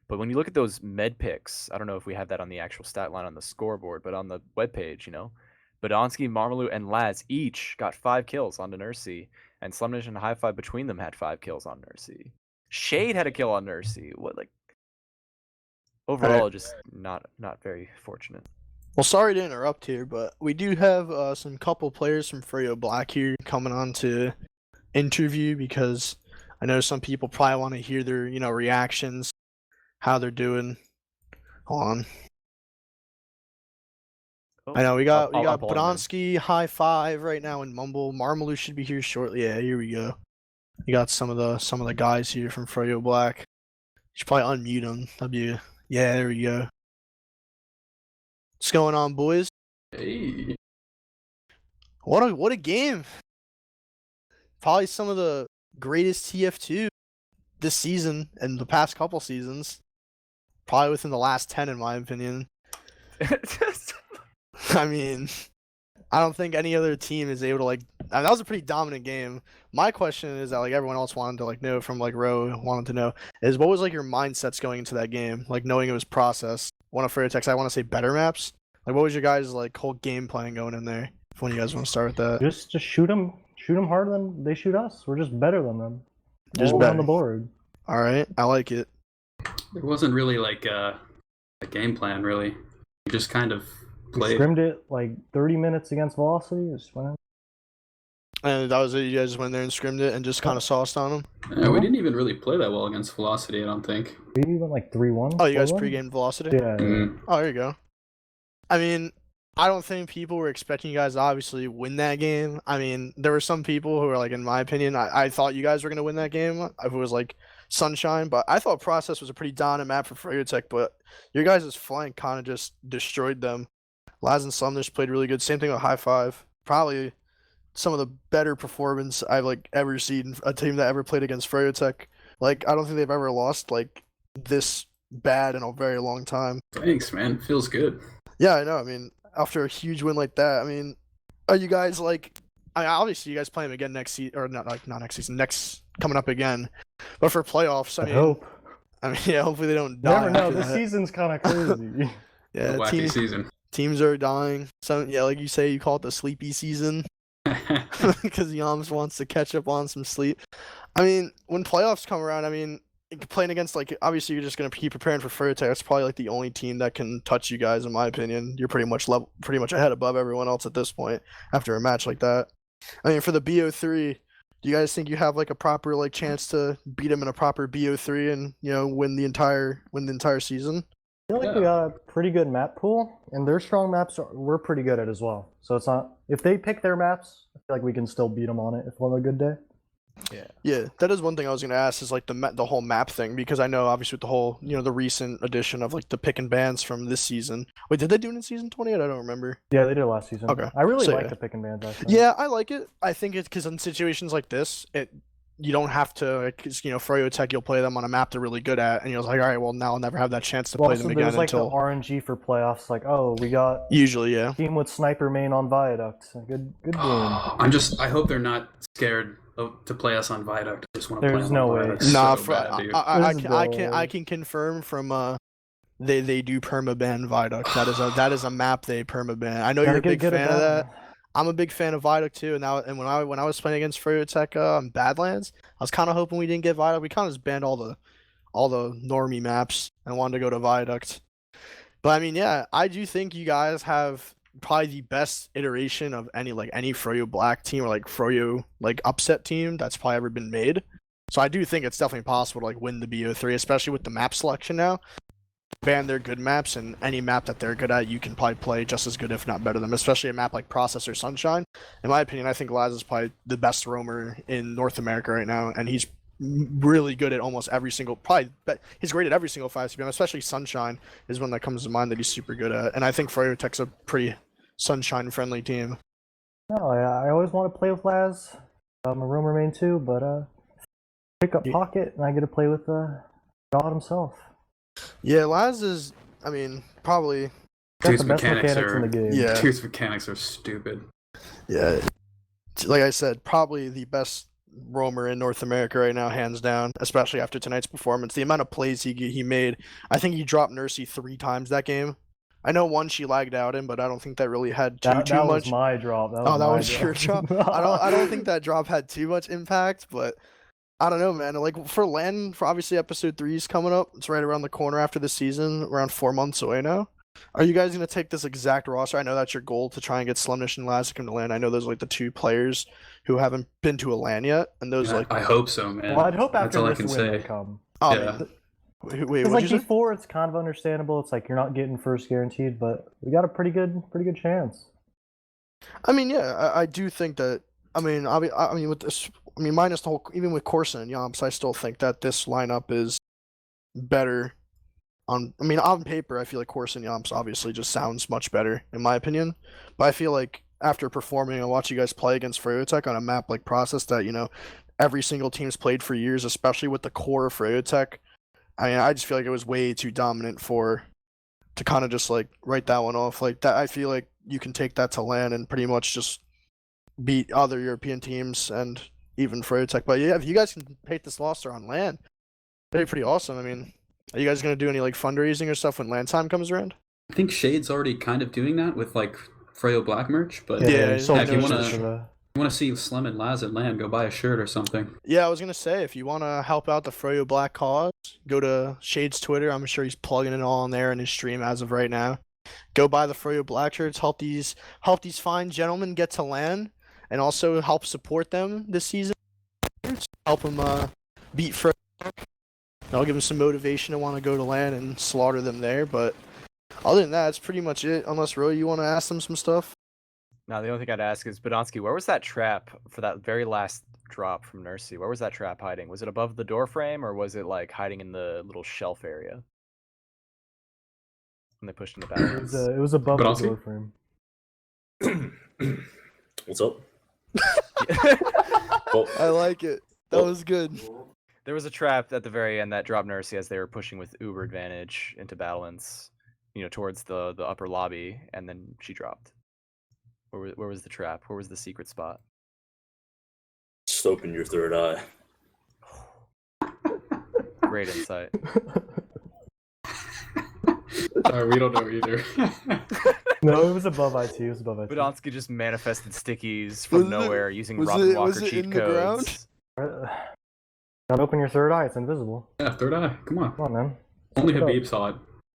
But when you look at those med picks, I don't know if we have that on the actual stat line on the scoreboard, but on the webpage, Badonsky, Marmalou, and Laz each got 5 kills on Nursey, and Slumnish and High Five between them had 5 kills on Nursey. Shade had a kill on Nursey. Overall, just not very fortunate. Well, sorry to interrupt here, but we do have some couple players from Froyo Black here coming on to interview because I know some people probably want to hear their reactions, how they're doing. Hold on. I know we got Badonsky, High Five right now, and Mumble. Marmalou should be here shortly. Yeah, here we go. You got some of the guys here from Froyo Black. You should probably unmute them. Yeah, there we go. What's going on, boys? Hey. What a game. Probably some of the greatest TF2 this season and the past couple seasons. Probably within the last 10, in my opinion. I mean, I don't think any other team is able to that was a pretty dominant game. My question is that everyone else wanted to know from Ro wanted to know is what was your mindsets going into that game, knowing it was processed. One of FROYOTECH's, I want to say better maps. What was your guys' whole game plan going in there? When you guys want to start with that? Just shoot them harder than they shoot us. We're just better than them. Just all better on the board. All right, I like it. There wasn't really a game plan really. We just kind of played. We scrimmed it 30 minutes against Velocity. Just went in. And that was it. You guys just went there and scrimmed it and just kind of sauced on them. Yeah, we didn't even really play that well against Velocity. I don't think. We went 3-1. Oh, you guys pre-gamed Velocity? Yeah. Mm. Oh, there you go. I mean, I don't think people were expecting you guys to obviously win that game. I mean, there were some people who were in my opinion, I thought you guys were going to win that game if it was Sunshine, but I thought Process was a pretty dominant map for FROYOTECH, but your guys' flank kind of just destroyed them. Laz and Slumnish played really good. Same thing with High Five. Probably some of the better performance I've ever seen a team that ever played against FROYOTECH. I don't think they've ever lost this bad in a very long time. Thanks, man. Feels good. Yeah, I know. I mean, after a huge win like that, I mean, are you guys obviously you guys play them again next season, or not next season, coming up again, but for playoffs, I hope. I mean, yeah, hopefully they don't die. Never know. This season's kind of crazy. Yeah, wacky season. Teams are dying. So yeah, like you say, you call it the sleepy season because Yams wants to catch up on some sleep. I mean, when playoffs come around, I mean, playing against obviously you're just gonna keep preparing for FROYOTECH. That's probably the only team that can touch you guys, in my opinion. You're pretty much ahead above everyone else at this point after a match like that. I mean, for the BO3, do you guys think you have a proper chance to beat them in a proper BO3 and win the entire season? I feel we got a pretty good map pool, and their strong maps we're pretty good at as well. So it's not, if they pick their maps, I feel we can still beat them on it if we're on a good day. Yeah, that is one thing I was gonna ask is the whole map thing, because I know obviously with the whole the recent addition of the pick and bans from this season. Wait, did they do it in season 20? I don't remember. Yeah, they did it last season. Okay, I really like the pick and bans actually. Yeah, I like it. I think it's because in situations like this, you don't have to, FROYOTECH, you'll play them on a map they're really good at, and you're all right, well, now I'll never have that chance to play them again until... the RNG for playoffs, we got... Usually, yeah. Team with Sniper main on Viaduct. Good game. I hope they're not scared to play us on Viaduct. I just want to play There's no way. Nah, so I can confirm from they do permaban Viaduct. That is a map they permaban. I know you're Gotta a get big good at fan of that. I'm a big fan of Viaduct too, and when I was playing against Froyotech on Badlands, I was kind of hoping we didn't get Viaduct. We kind of just banned all the normie maps and wanted to go to Viaduct. But I mean, yeah, I do think you guys have probably the best iteration of any Froyo Black team or like Froyo like upset team that's probably ever been made. So I do think it's definitely possible to like win the BO3, especially with the map selection now. Ban their good maps, and any map that they're good at, you can probably play just as good, if not better than them. Especially a map like Processor Sunshine. In my opinion, I think Laz is probably the best roamer in North America right now, and he's really good at almost every single. But he's great at every single 5CBM, especially Sunshine is one that comes to mind that he's super good at. And I think Froyotech's a pretty Sunshine friendly team. No, I always want to play with Laz. I'm a roamer main too, but pick up Pocket and I get to play with God himself. Yeah, Laz is, I mean, probably got Dude's the best mechanics in the game. Yeah. Dude's mechanics are stupid. Yeah, like I said, probably the best roamer in North America right now, hands down. Especially after tonight's performance, the amount of plays he made. I think he dropped Nursey 3 times that game. I know one she lagged out in, but I don't think that really had too much. That was my drop. That was your drop. I don't think that drop had too much impact, but I don't know, man. Like for LAN, for obviously episode 3 is coming up. It's right around the corner after the season, around 4 months away now. Are you guys gonna take this exact roster? I know that's your goal to try and get Slumnish and Laz to come to LAN. I know those are like the 2 players who haven't been to a LAN yet, and those I hope so, man. Well, I'd hope That's after all I this can win say. they come. Oh, Yeah. wait, Because what like before, it's kind of understandable. It's like you're not getting first guaranteed, but we got a pretty good chance. I mean, yeah, I do think that. I mean, with this, I mean, minus the whole, even with Corson and Yamps, I still think that this lineup is better. On paper, I feel like Corson and Yamps obviously just sounds much better in my opinion. But I feel like after performing and watch you guys play against Froyotech on a map like Process that every single team's played for years, especially with the core of Froyotech. I mean, I just feel like it was way too dominant to kind of just like write that one off like that. I feel like you can take that to LAN and pretty much just beat other European teams and even Froyotech. But yeah, if you guys can take this roster on LAN, that'd be pretty awesome. I mean, are you guys gonna do any like fundraising or stuff when LAN time comes around? I think Shade's already kind of doing that with like Froyo Black merch, but Yeah, if you I want to see Slim and Laz at LAN, go buy a shirt or something. Yeah, I was gonna say if you want to help out the Froyo Black cause, go to Shade's Twitter. I'm sure he's plugging it all in there in his stream as of right now. Go buy the Froyo Black shirts. Help these fine gentlemen get to LAN, and also help support them this season. Help them beat Froyo. I'll give them some motivation to want to go to LAN and slaughter them there. But other than that, that's pretty much it. Unless Roy, you want to ask them some stuff. Now, the only thing I'd ask is, Badonsky, where was that trap for that very last drop from Nursey? Where was that trap hiding? Was it above the door frame, or was it like hiding in the little shelf area when they pushed into balance? It was above the door frame. What's up? I like it. That was good. There was a trap at the very end that dropped Nursey as they were pushing with uber advantage into balance, towards the upper lobby, and then she dropped. Where was the trap? Where was the secret spot? Just open your third eye. Great insight. We don't know either. No, it was above IT. It was above IT. Badonsky just manifested stickies from nowhere using was Robin it- Walker was it cheat in the ground? codes. Gotta open your third eye. It's invisible. Yeah, third eye. Come on. Come on, man. Only Look it up. Habib saw it.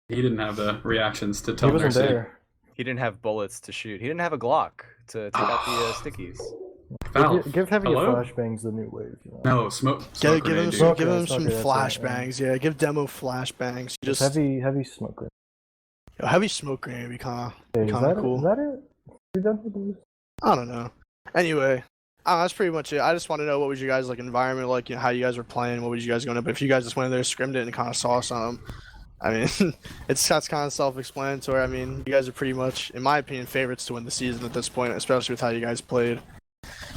He didn't have the reactions to He tell wasn't Nursey. there. He didn't have bullets to shoot. He didn't have a Glock to take out the stickies. Valve. Give Heavy Hello? a flashbangs the new wave. No, smoke Give him grenade, some, dude. give him Okay, some that's right, yeah. flashbangs. Yeah, give Demo flashbangs. Just Just heavy smoke grenade. heavy smoke grenade would be kind Hey, of cool. Is that it? You done with these? I don't know. Anyway, that's pretty much it. I just want to know what was your guys' like environment like, how you guys were playing, what was you guys going to. But if you guys just went in there, scrimmed it, and kind of saw some, I mean, that's kind of self-explanatory. I mean, you guys are pretty much, in my opinion, favorites to win the season at this point, especially with how you guys played.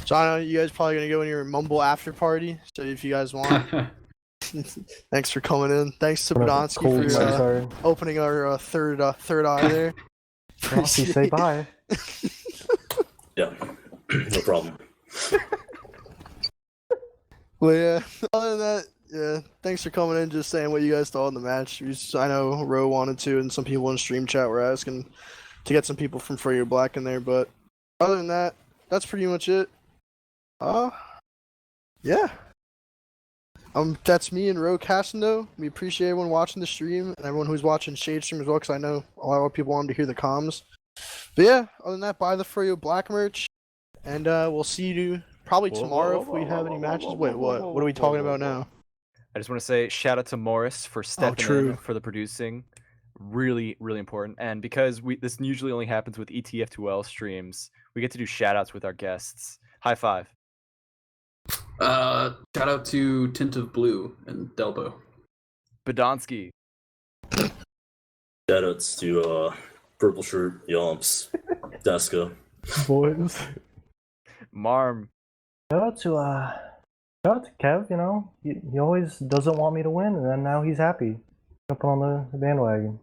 So I know you guys probably gonna go in your Mumble after party. So if you guys want, thanks for coming in. Thanks to Badonsky Cold for sorry. opening our third eye there. Badonsky, say bye. Yeah, no problem. Well, yeah. Other than that, Yeah, thanks for coming in, just saying what you guys thought in the match. I know Ro wanted to, and some people in stream chat were asking to get some people from Froyo Black in there, but other than that, that's pretty much it. Yeah. That's me and Ro Cassando. We appreciate everyone watching the stream and everyone who's watching Shade Stream as well, because I know a lot of people wanted to hear the comms. But yeah, other than that, buy the Froyo Black merch, and we'll see you probably tomorrow if we have any matches. Wait, what? What are we talking about now? I just want to say shout out to Morris for stepping in for the producing. Really, really important. And because this usually only happens with ETF2L streams, we get to do shout outs with our guests. High five. Shout out to Tint of Blue and Delbo. Badonsky. Shoutouts to Purple Shirt, Yomps, Deska. Boys. Marm. Shout out to Kev, you know, he always doesn't want me to win, and then now he's happy. Up on the bandwagon.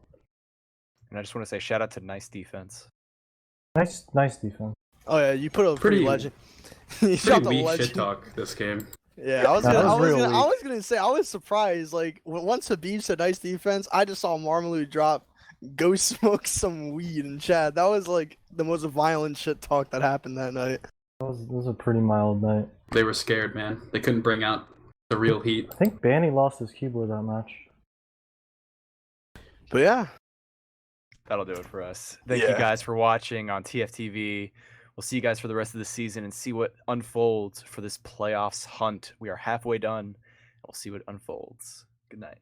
And I just want to say shout out to Nice Defense. Nice defense. Oh yeah, you put a pretty legend. You shot Pretty the weak shit legend. talk this game. Yeah, I was gonna say I was surprised. Like once Habib said nice defense, I just saw Marmalou drop, go smoke some weed in chat. That was like the most violent shit talk that happened that night. It was a pretty mild night. They were scared, man. They couldn't bring out the real heat. I think Banny lost his keyboard that match. But yeah, that'll do it for us. Thank you guys for watching on TFTV. We'll see you guys for the rest of the season and see what unfolds for this playoffs hunt. We are halfway done. We'll see what unfolds. Good night.